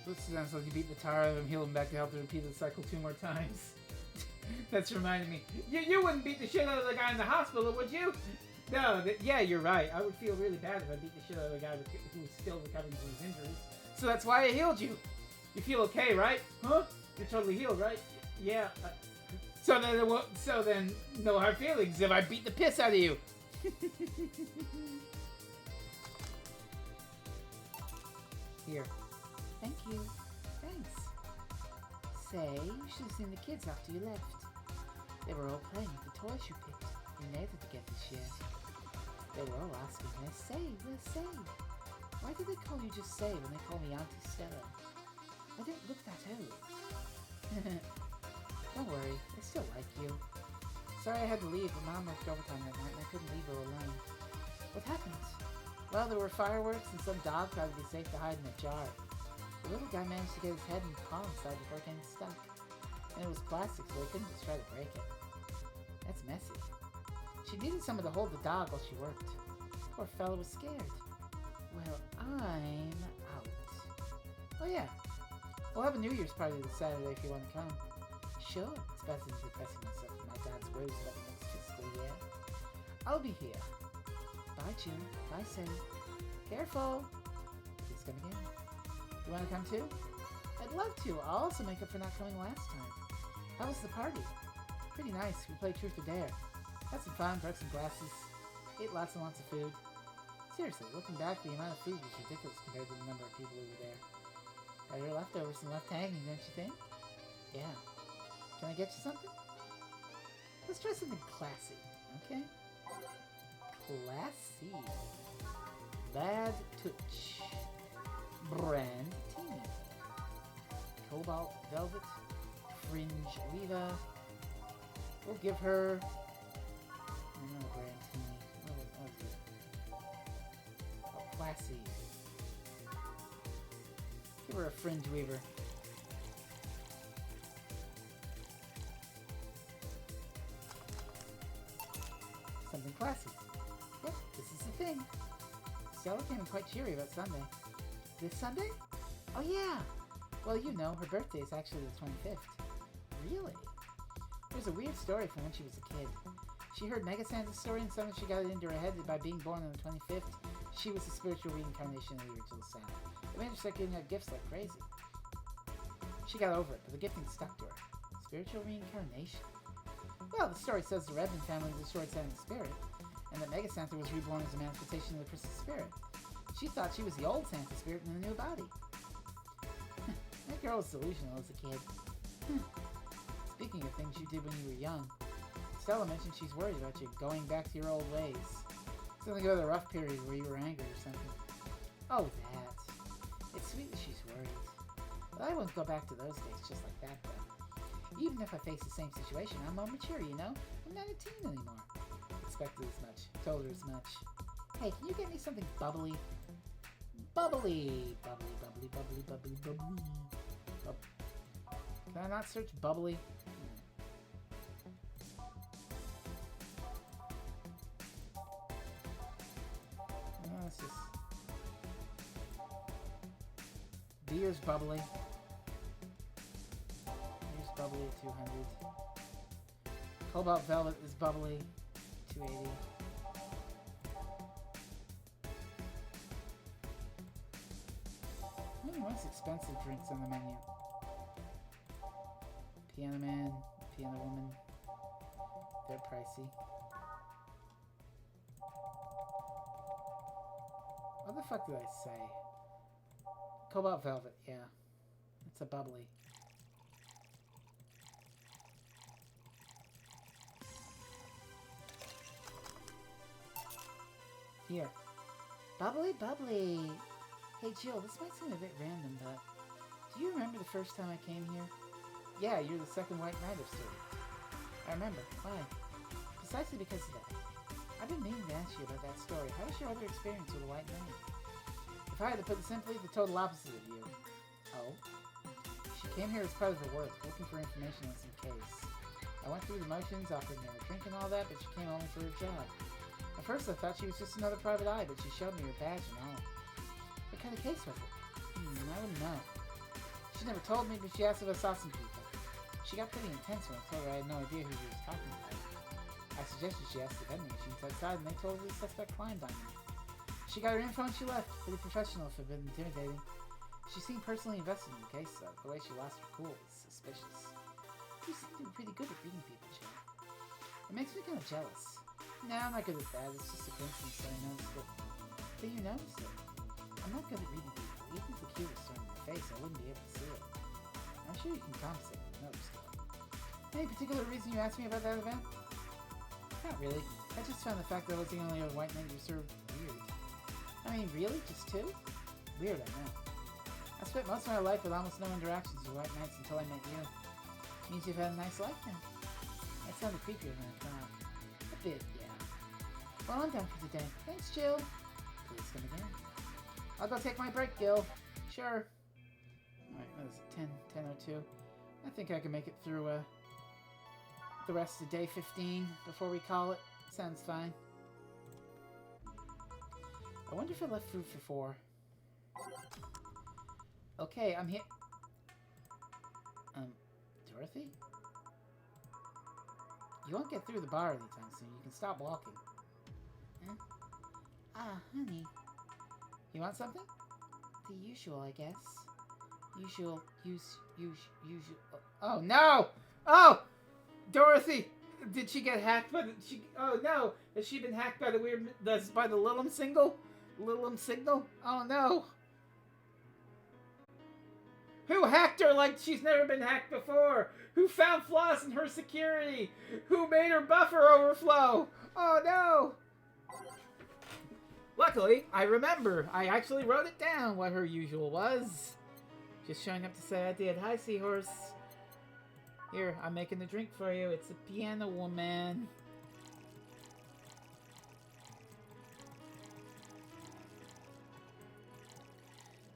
This sounds like you beat the tar out of him, heal him back to help to repeat the cycle 2 more times. That's reminding me. You wouldn't beat the shit out of the guy in the hospital, would you? No, yeah, you're right. I would feel really bad if I beat the shit out of the guy who was still recovering from his injuries. So that's why I healed you. You feel okay, right? Huh? You're totally healed, right? Yeah. So then, no hard feelings if I beat the piss out of you. Here. Thank you. Thanks. Say, you should have seen the kids after you left. They were all playing with the toys you picked. You nailed it to get this year. They were all asking, where's Say? Where's Say? Why do they call you just Say when they call me Auntie Stella? I don't look that old. Don't worry, I still like you. Sorry I had to leave, but Mom worked overtime that night and I couldn't leave her alone. What happened? Well, there were fireworks and some dog tried to be safe to hide in a jar. The little guy managed to get his head and paw inside before getting stuck. And it was plastic, so they couldn't just try to break it. That's messy. She needed someone to hold the dog while she worked. Poor fellow was scared. Well, I'm out. Oh yeah. We'll have a New Year's party this Saturday if you want to come. Sure, it's better than depressing myself with my dad's woes about the next fiscal year. I'll be here. Bye, Jill. Bye, Sarah. Careful. Please come again. You want to come too? I'd love to. I'll also make up for not coming last time. How was the party? Pretty nice. We played Truth or Dare. Had some fun, broke some glasses. Ate lots and lots of food. Seriously, looking back, the amount of food was ridiculous compared to the number of people who were there. Got your leftovers and left hanging, don't you think? Yeah. Can I get you something? Let's try something classy, okay? Classy. Bad Touch. Brand Teeny. Cobalt Velvet. Fringe Weaver. We'll give her... another Brand Teeny. What is it? Oh, Classy. Give her a Fringe Weaver. Something classy. Yep, this is the thing. Stella came in quite cheery about Sunday. This Sunday? Oh yeah! Well, you know, her birthday is actually the 25th. Really? There's a weird story from when she was a kid. She heard Mega Santa's story and somehow she got it into her head that by being born on the 25th, she was the spiritual reincarnation of the original Santa. It made her start giving out gifts like crazy. She got over it, but the gifting stuck to her. Spiritual reincarnation. Well, the story says the Redmond family destroyed Santa's spirit, and that Mega Santa was reborn as a manifestation of the Christmas spirit. She thought she was the old Santa spirit in a new body. That girl was delusional as a kid. Speaking of things you did when you were young, Stella mentioned she's worried about you going back to your old ways. Something about a rough period where you were angry or something. Oh, that. It's sweet that she's worried. But I won't go back to those days just like that, though. Even if I face the same situation, I'm more mature, you know? I'm not a teen anymore. Expected as much. Told her as much. Hey, can you get me something bubbly? Bubbly! Bubbly, bubbly, bubbly, bubbly, bubbly. Can I not search bubbly? Let's just... Beer's bubbly. Beer's bubbly at 200. Cobalt Velvet is bubbly. 280. What's expensive drinks on the menu? Piano Man, Piano Woman. They're pricey. What the fuck did I say? Cobalt Velvet, yeah. It's a bubbly. Here. Bubbly, bubbly. Hey Jill, this might seem a bit random, but do you remember the first time I came here? Yeah, you're the second White Knight of students. I remember. Why? Precisely because of that. I've been meaning to ask you about that story. How was your other experience with the White Knight? If I had to put it simply, the total opposite of you. Oh? She came here as part of her work, looking for information on some case. I went through the motions, offered her a drink and all that, but she came only for her job. At first I thought she was just another private eye, but she showed me her badge and all. What kind of case was it? I wouldn't know. She never told me, but she asked if I saw some people. She got pretty intense when I told her I had no idea who she was talking about. I suggested she ask the vending machines outside, and they told her the suspect climbed on me. She got her info and she left. Pretty professional if it had been intimidating. She seemed personally invested in the case, though. The way she lost her cool was suspicious. You seem to be pretty good at reading people, Jill. It makes me kind of jealous. No, I'm not good at that. It's just a coincidence that I noticed it. But you noticed it. I'm not good at reading people. Even if the cue was thrown in my face, I wouldn't be able to see it. I'm sure you can compensate with another skill. Any particular reason you asked me about that event? Not really. I just found the fact that I was the only other White Knight you served weird. I mean, really? Just two? Weird, I know. I spent most of my life with almost no interactions with White Knights until I met you. Means you've had a nice life now. That sounded creepier than I thought. A bit, yeah. Well, I'm done for today. Thanks, Jill. Please come again. I'll go take my break, Gil. Sure. Alright, what is it? 10:02. I think I can make it through the rest of day 15 before we call it. Sounds fine. I wonder if I left food for 4. Okay, I'm here. Dorothy? You won't get through the bar anytime soon. You can stop walking. Huh? Ah, honey. You want something? The usual, I guess. Usual. Oh, no! Oh! Dorothy! Did she get hacked by the... oh, no! Has she been hacked by the weird... by the Lilum signal? Oh, no! Who hacked her like she's never been hacked before? Who found flaws in her security? Who made her buffer overflow? Oh no! Luckily, I remember. I actually wrote it down what her usual was. Just showing up to say I did. Hi, Seahorse. Here, I'm making the drink for you. It's a piano woman.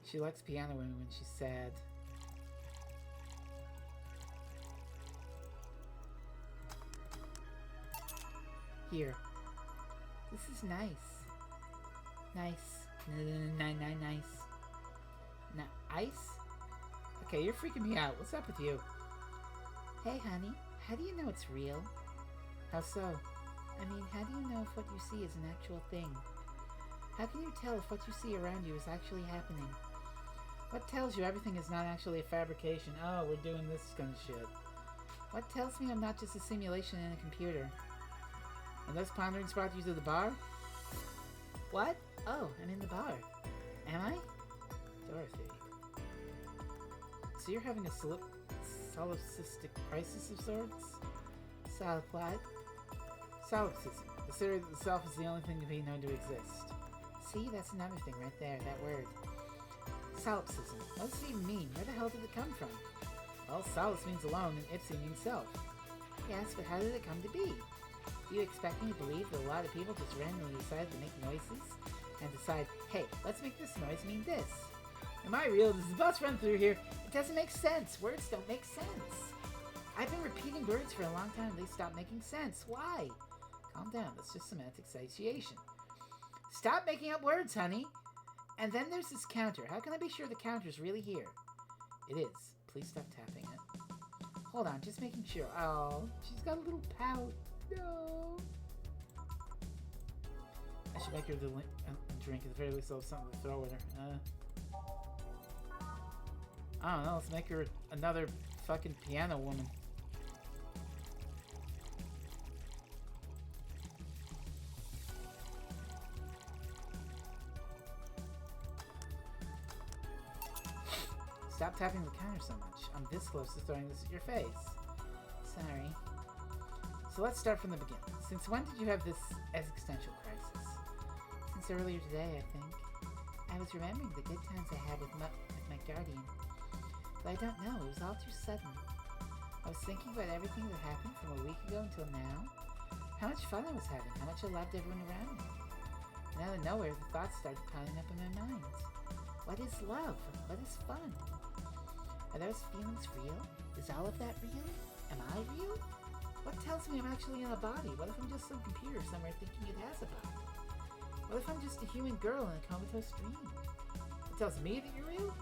She likes piano women when she's sad. Here. This is nice. Nice. Nice. Ice? Okay, you're freaking me out. What's up with you? Hey, honey. How do you know it's real? How so? I mean, how do you know if what you see is an actual thing? How can you tell if what you see around you is actually happening? What tells you everything is not actually a fabrication? Oh, we're doing this kind of shit. What tells me I'm not just a simulation in a computer? And those ponderings brought you to the bar? What? Oh, I'm in the bar. Am I? Dorothy. So you're having a solipsistic crisis of sorts? Solipsism. The theory that the self is the only thing to be known to exist. See, that's another thing right there, that word. Solipsism. What does it even mean? Where the hell did it come from? Well, solus means alone and ipsi means self. Yes, but how did it come to be? Do you expect me to believe that a lot of people just randomly decided to make noises? And decide, hey, let's make this noise mean this? Am I real? Does the bus run through here? It doesn't make sense. Words don't make sense. I've been repeating words for a long time. They stop making sense. Why? Calm down. That's just semantic satiation. Stop making up words, honey. And then there's this counter. How can I be sure the counter's really here? It is. Please stop tapping it. Hold on, just making sure. Oh, she's got a little pout. No. I should make her a drink. At the very least, I'll have something to throw at her. I don't know. Let's make her another fucking piano woman. Stop tapping the counter so much. I'm this close to throwing this at your face. Sorry. So let's start from the beginning. Since when did you have this existential crisis? Since earlier today, I think. I was remembering the good times I had with my guardian. But I don't know, it was all too sudden. I was thinking about everything that happened from a week ago until now. How much fun I was having, how much I loved everyone around me. And out of nowhere, the thoughts started piling up in my mind. What is love? What is fun? Are those feelings real? Is all of that real? Am I real? What tells me I'm actually in a body? What if I'm just some computer somewhere thinking it has a body? What if I'm just a human girl in a comatose dream? It tells me that you're real?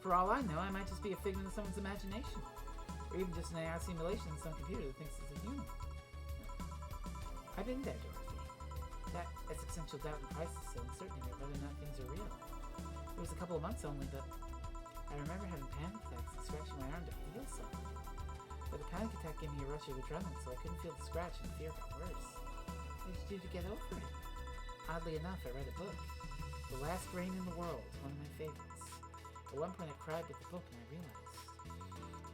For all I know, I might just be a figment of someone's imagination. Or even just an AI simulation in some computer that thinks it's a human. I've been there, Dorothy. That existential doubt and crisis so uncertainty about whether or not things are real. It was a couple of months only, but I remember having panic attacks and scratching my arm to feel something. But the panic attack gave me a rush of adrenaline, so I couldn't feel the scratch and the fear got worse. What did you do to get over it? Oddly enough, I read a book. The Last Brain in the World, one of my favorites. At one point I cried with the book and I realized.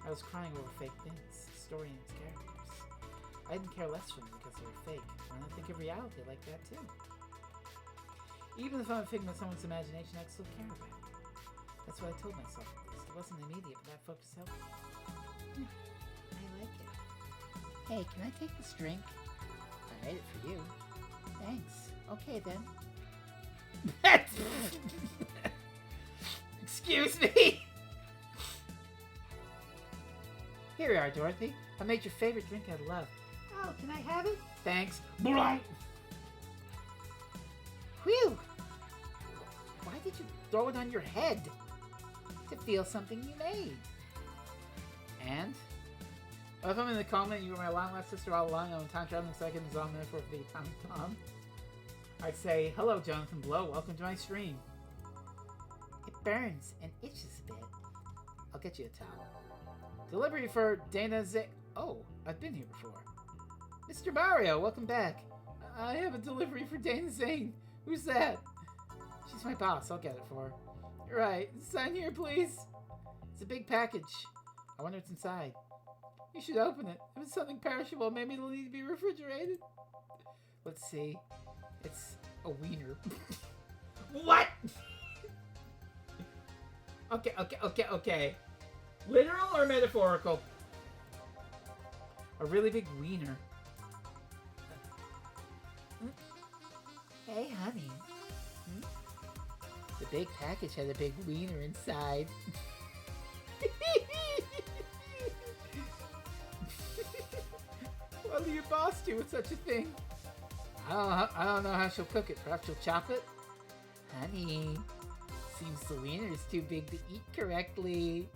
I was crying over fake things, the story and its characters. I didn't care less for them because they were fake. Why not think of reality like that too? Even if I'm a figment of someone's imagination, I'd still care about it. That's what I told myself at least. It wasn't immediate, but that focus helped me. I like it. Hey, can I take this drink? I made it for you. Thanks. Okay then. Excuse me! Here we are, Dorothy. I made your favorite drink out of love. Oh, can I have it? Thanks. Whew! Why did you throw it on your head? To feel something you made. And? Well, if I'm in the comment, you were my long-lost sister all along. I'm a time-traveling second is on there for the Atomic Tom. I'd say, hello, Jonathan Blow. Welcome to my stream. It burns and itches a bit. I'll get you a towel. Delivery for Dana Z. Oh, I've been here before. Mr. Mario, welcome back. I have a delivery for Dana Zane. Who's that? She's my boss. I'll get it for her. Right. Sign here, please. It's a big package. I wonder what's inside. You should open it. If it's something perishable, maybe it'll need to be refrigerated. Let's see. It's a wiener. What? Okay. Literal or metaphorical? A really big wiener. Hey, honey. The big package had a big wiener inside. What will your boss do with such a thing? I don't know how she'll cook it. Perhaps she'll chop it? Honey, seems the wiener is too big to eat correctly.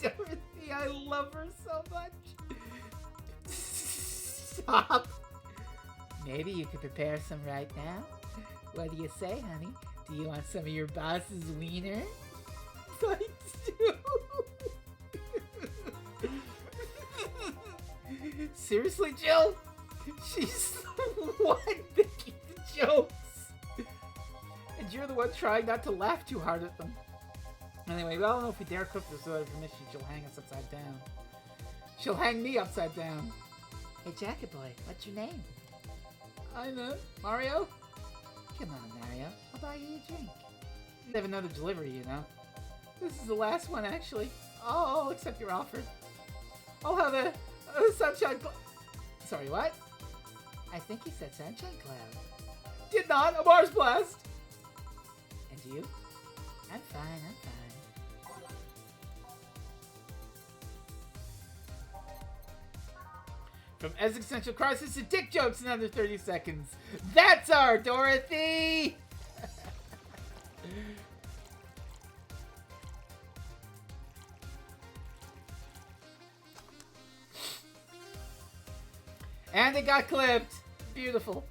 Dorothy, I love her so much. Stop. Maybe you could prepare some right now. What do you say, honey? Do you want some of your boss's wiener? I do. Seriously, Jill? She's the one making the jokes. And you're the one trying not to laugh too hard at them. Anyway, we all know if we dare cook this without permission, she'll hang us upside down. She'll hang me upside down. Hey, Jacket Boy, what's your name? I know. Mario? Come on, Mario. I'll buy you a drink. You have another delivery, you know. This is the last one, actually. I'll accept your offer. I'll have a sunshine cloud. Sorry, what? I think he said sunshine cloud. Did not. A Mars blast. And you? I'm fine. From existential crisis to dick jokes in under 30 seconds. That's our Dorothy! And it got clipped. Beautiful.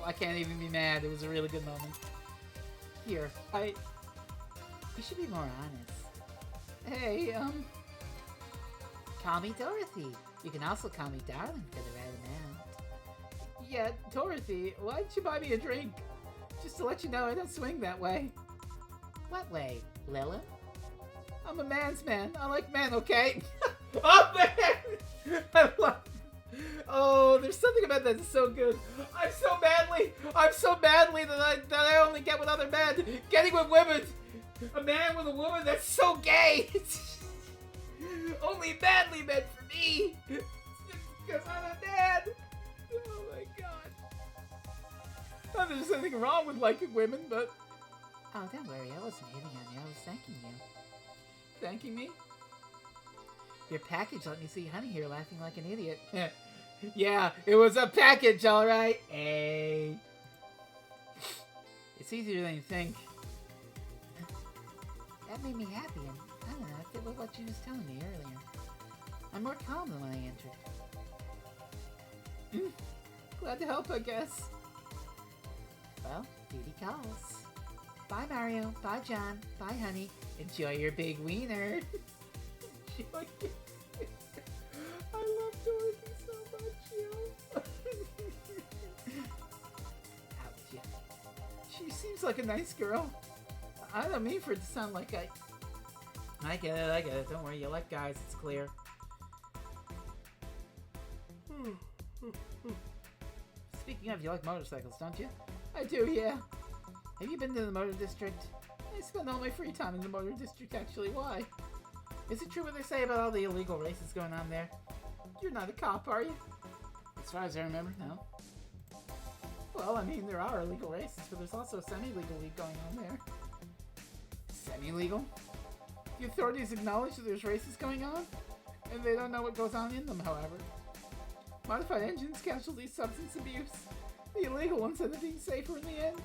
I can't even be mad. It was a really good moment. Here, you should be more honest. Hey, call me Dorothy. You can also call me darling for the right amount. Yeah, Dorothy, why don't you buy me a drink? Just to let you know I don't swing that way. What way, Lilith? I'm a man's man. I like men, okay? Oh, man! Oh, there's something about that that's so good. I'm so manly that I only get with other men. Getting with women. A man with a woman, that's so gay. Only manly men for me. Because I'm a man. Oh my god. Not that there's anything wrong with liking women, but... Oh, don't worry. I wasn't hitting on you. I was thanking you. Thanking me? Your package let me see Honey here laughing like an idiot. Yeah, it was a package, alright. Hey. It's easier than you think. That made me happy, and I don't know, I fit with what you was telling me earlier. I'm more calm than when I entered. Glad to help, I guess. Well, duty calls. Bye, Mario. Bye, John. Bye, honey. Enjoy your big wiener. Enjoy your... I love Dorothy so much, Ouch. She seems like a nice girl. I don't mean for it to sound like I get it. Don't worry, you like guys, it's clear. Speaking of, you like motorcycles, don't you? I do, yeah. Have you been to the motor district? I spend all my free time in the motor district, actually. Why? Is it true what they say about all the illegal races going on there? You're not a cop, are you? As far as I remember, no. Well, I mean, there are illegal races, but there's also a semi-legal league going on there. Semi-legal? The authorities acknowledge that there's races going on, and they don't know what goes on in them, however. Modified engines, casualties, substance abuse. The illegal ones end up being safer in the end.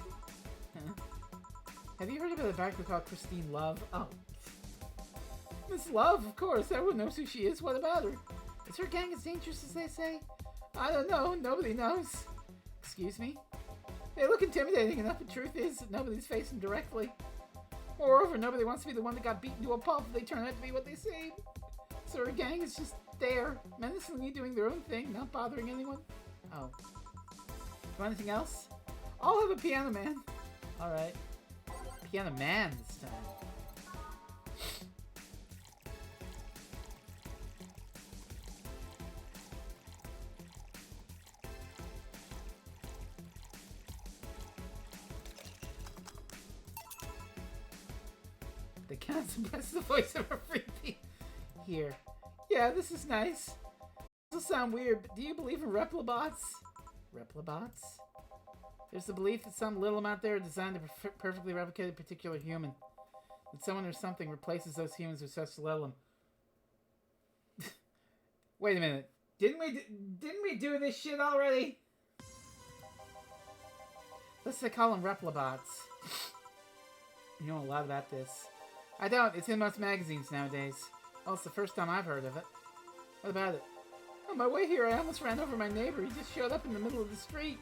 Huh. Have you heard about a biker called Christine Love? Oh. Miss Love, of course. Everyone knows who she is. What about her? Is her gang as dangerous as they say? I don't know. Nobody knows. Excuse me? They look intimidating enough. The truth is that nobody's facing directly. Moreover, nobody wants to be the one that got beaten to a pulp if they turn out to be what they seem. So her gang is just there, menacingly doing their own thing, not bothering anyone. Oh. You want anything else? I'll have a piano man. Alright. piano man this time. The cat suppresses the voice of a freebie. Here. Yeah, this is nice. This will sound weird, but do you believe in replibots? Replibots? There's the belief that some little out there are designed to perfectly replicate a particular human. That someone or something replaces those humans with such little. Wait a minute. Didn't we do this shit already? Let's say call them replibots. You know a lot about this. I don't. It's in most magazines nowadays. Well, it's the first time I've heard of it. What about it? On my way here, I almost ran over my neighbor. He just showed up in the middle of the street.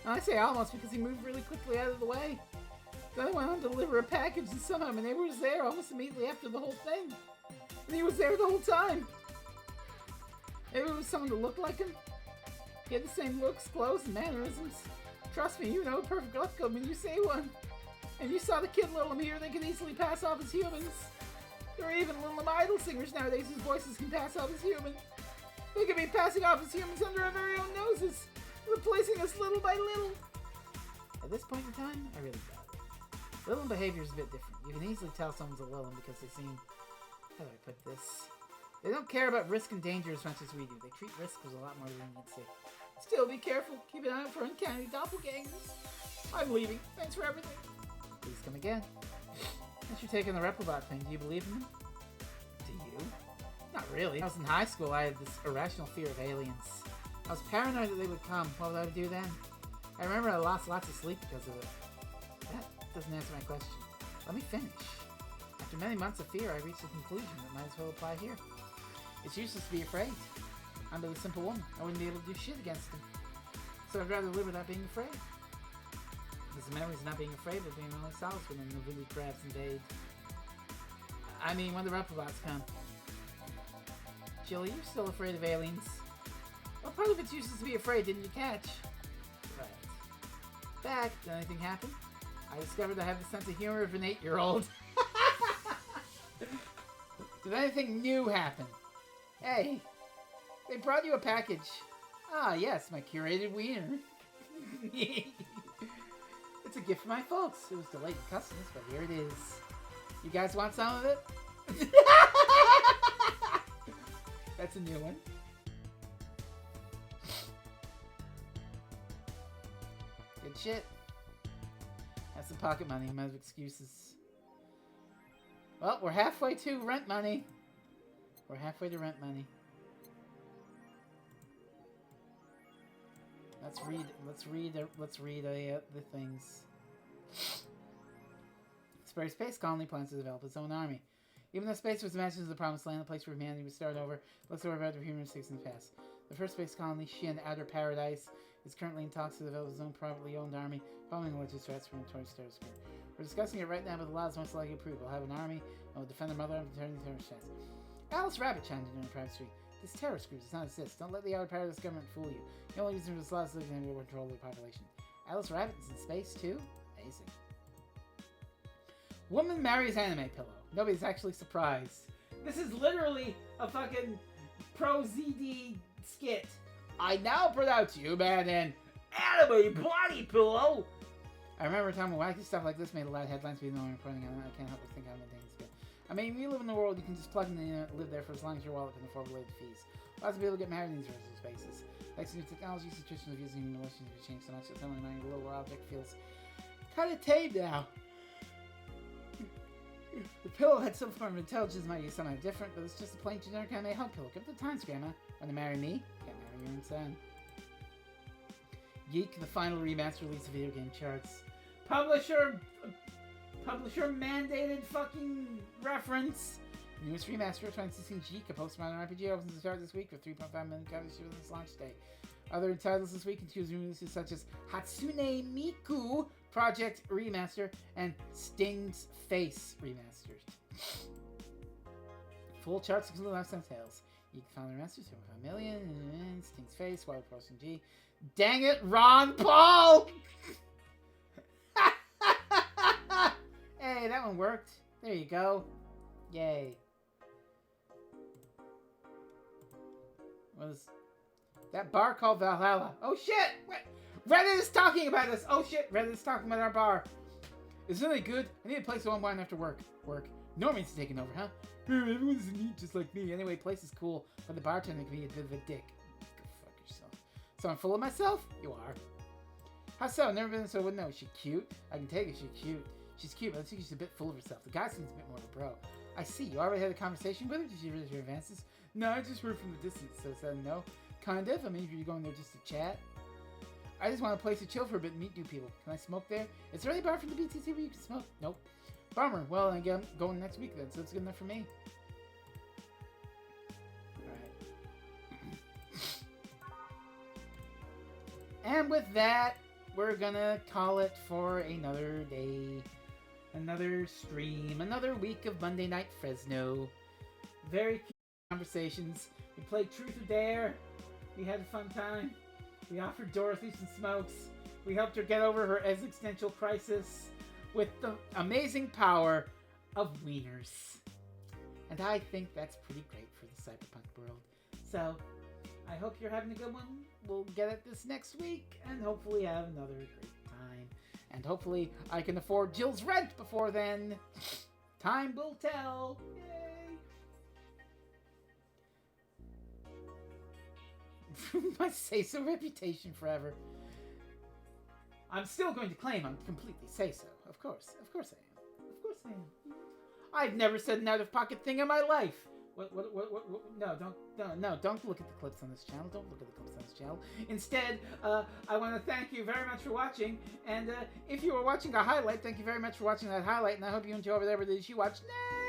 And I say almost because he moved really quickly out of the way. Then I went on to deliver a package, and somehow my neighbor was there almost immediately after the whole thing. And he was there the whole time. Maybe it was someone that looked like him. He had the same looks, clothes, and mannerisms. Trust me, you know a perfect luck code when you say one. And you saw the kid Lilim here, they could easily pass off as humans. There are even Lilim idol singers nowadays whose voices can pass off as human. They could be passing off as humans under our very own noses, replacing us little by little. At this point in time, I really doubt it. Lilim behavior is a bit different. You can easily tell someone's a Lilim because they seem... How do I put this? They don't care about risk and danger as much as we do. They treat risk with a lot more leniency. Still, be careful. Keep an eye out for uncanny doppelgangers. I'm leaving. Thanks for everything. Please come again. Since you're taking the reprobot thing, do you believe in them? Do you? Not really. When I was in high school, I had this irrational fear of aliens. I was paranoid that they would come. What would I do then? I remember I lost lots of sleep because of it. That doesn't answer my question. Let me finish. After many months of fear, I reached a conclusion that might as well apply here. It's useless to be afraid. I'm but a simple woman. I wouldn't be able to do shit against them. So I'd rather live without being afraid. Because the memories of not being afraid of being really solace when the voodoo crabs invade. I mean, when the reprobots come. Jill, you're still afraid of aliens. Well, part of it's useless to be afraid, didn't you catch? Right. Back, did anything happen? I discovered I have the sense of humor of an 8-year-old. Did anything new happen? Hey, they brought you a package. Ah, yes, my curated wiener. It's a gift for my folks. It was delayed in customs, but here it is. You guys want some of it? That's a new one. Good shit. That's some pocket money. I'm out of excuses. Well, we're halfway to rent money. We're halfway to rent money. Let's read the things. Spare Space Colony plans to develop its own army. Even though space was imagined as the promised land, a place where humanity would start over, let's worry about the human mistakes in the past. The first space colony, Shin Outer Paradise, is currently in talks to develop its own privately owned army, following alleged threats from a toy Starsphere. We're discussing it right now, but the law is most likely approved. We'll have an army, and we'll defend our mother and return the terrorist chance. Alice Rabbit chimed in on a private street. This terrorist group does not exist. Don't let the Outer Paradise government fool you. The only reason for this law is living under control of the population. Alice Rabbit is in space, too? Amazing. Woman marries anime pillow. Nobody's actually surprised. This is literally a fucking pro-ZD skit. I now pronounce you, man, an anime body pillow. I remember a time when wacky stuff like this made a lot of headlines, but even though I'm reporting on it, I can't help but think I'm a dang skit. I mean, we live in a world you can just plug in the internet and live there for as long as your wallet can afford related fees. Lots of people get married in these virtual spaces. Thanks to new technology, situations of using emotions have changed so much that someone in a little object feels kind of tame now. The pillow had some form of intelligence, might use something different, but it's just a plain generic anime hug pillow. Give it the times, Grandma. Want to marry me? Can't marry your own son. Geek, the final remaster release of video game charts. Publisher mandated fucking reference. The newest remaster of 2016 Geek, a postmodern RPG, opens the chart this week with 3.5 million copies shipped on its launch day. Other titles this week include releases such as Hatsune Miku Project Remaster and Sting's Face Remastered. Full charts include Lifetime Tales. Geek found the remaster 2.5 million. Sting's Face, Wild Crossing G. Dang it, Ron Paul! that one worked. There you go. Yay. Was that bar called Valhalla? Oh shit! Reddit is talking about us! Oh shit! Reddit is talking about our bar. Isn't it good? I need a place to unwind after work. Norman's taking over, huh? Everyone's neat just like me. Anyway, place is cool, but the bartender can be a bit of a dick. Go fuck yourself. So I'm full of myself? You are. How so? Never been so wouldn't know. Is she cute? I can take it. She's cute. She's cute, but I think she's a bit full of herself. The guy seems a bit more of a bro. I see. You already had a conversation with her? Did she realize your advances? No, I just heard from the distance, so it's a no. Kind of. I mean, if you're going there just to chat. I just want a place to chill for a bit and meet new people. Can I smoke there? Is there any bar from the BTC where you can smoke? Nope. Bummer. Well, I'm going next week then, so it's good enough for me. Alright. And with that, we're gonna call it for another day. Another stream. Another week of Monday Night Frezno. Very few conversations. We played Truth or Dare. We had a fun time. We offered Dorothy some smokes. We helped her get over her existential crisis with the amazing power of wieners. And I think that's pretty great for the cyberpunk world. So, I hope you're having a good one. We'll get at this next week and hopefully have another great time. And hopefully I can afford Jill's rent before then. Time will tell. Yay! My say-so reputation forever. I'm still going to claim I'm completely say-so. Of course I am. Of course I am. I've never said an out-of-pocket thing in my life. What? No, don't look at the clips on this channel. Don't look at the clips on this channel. Instead, I want to thank you very much for watching. And if you were watching a highlight, thank you very much for watching that highlight. And I hope you enjoy whatever it is you watch next.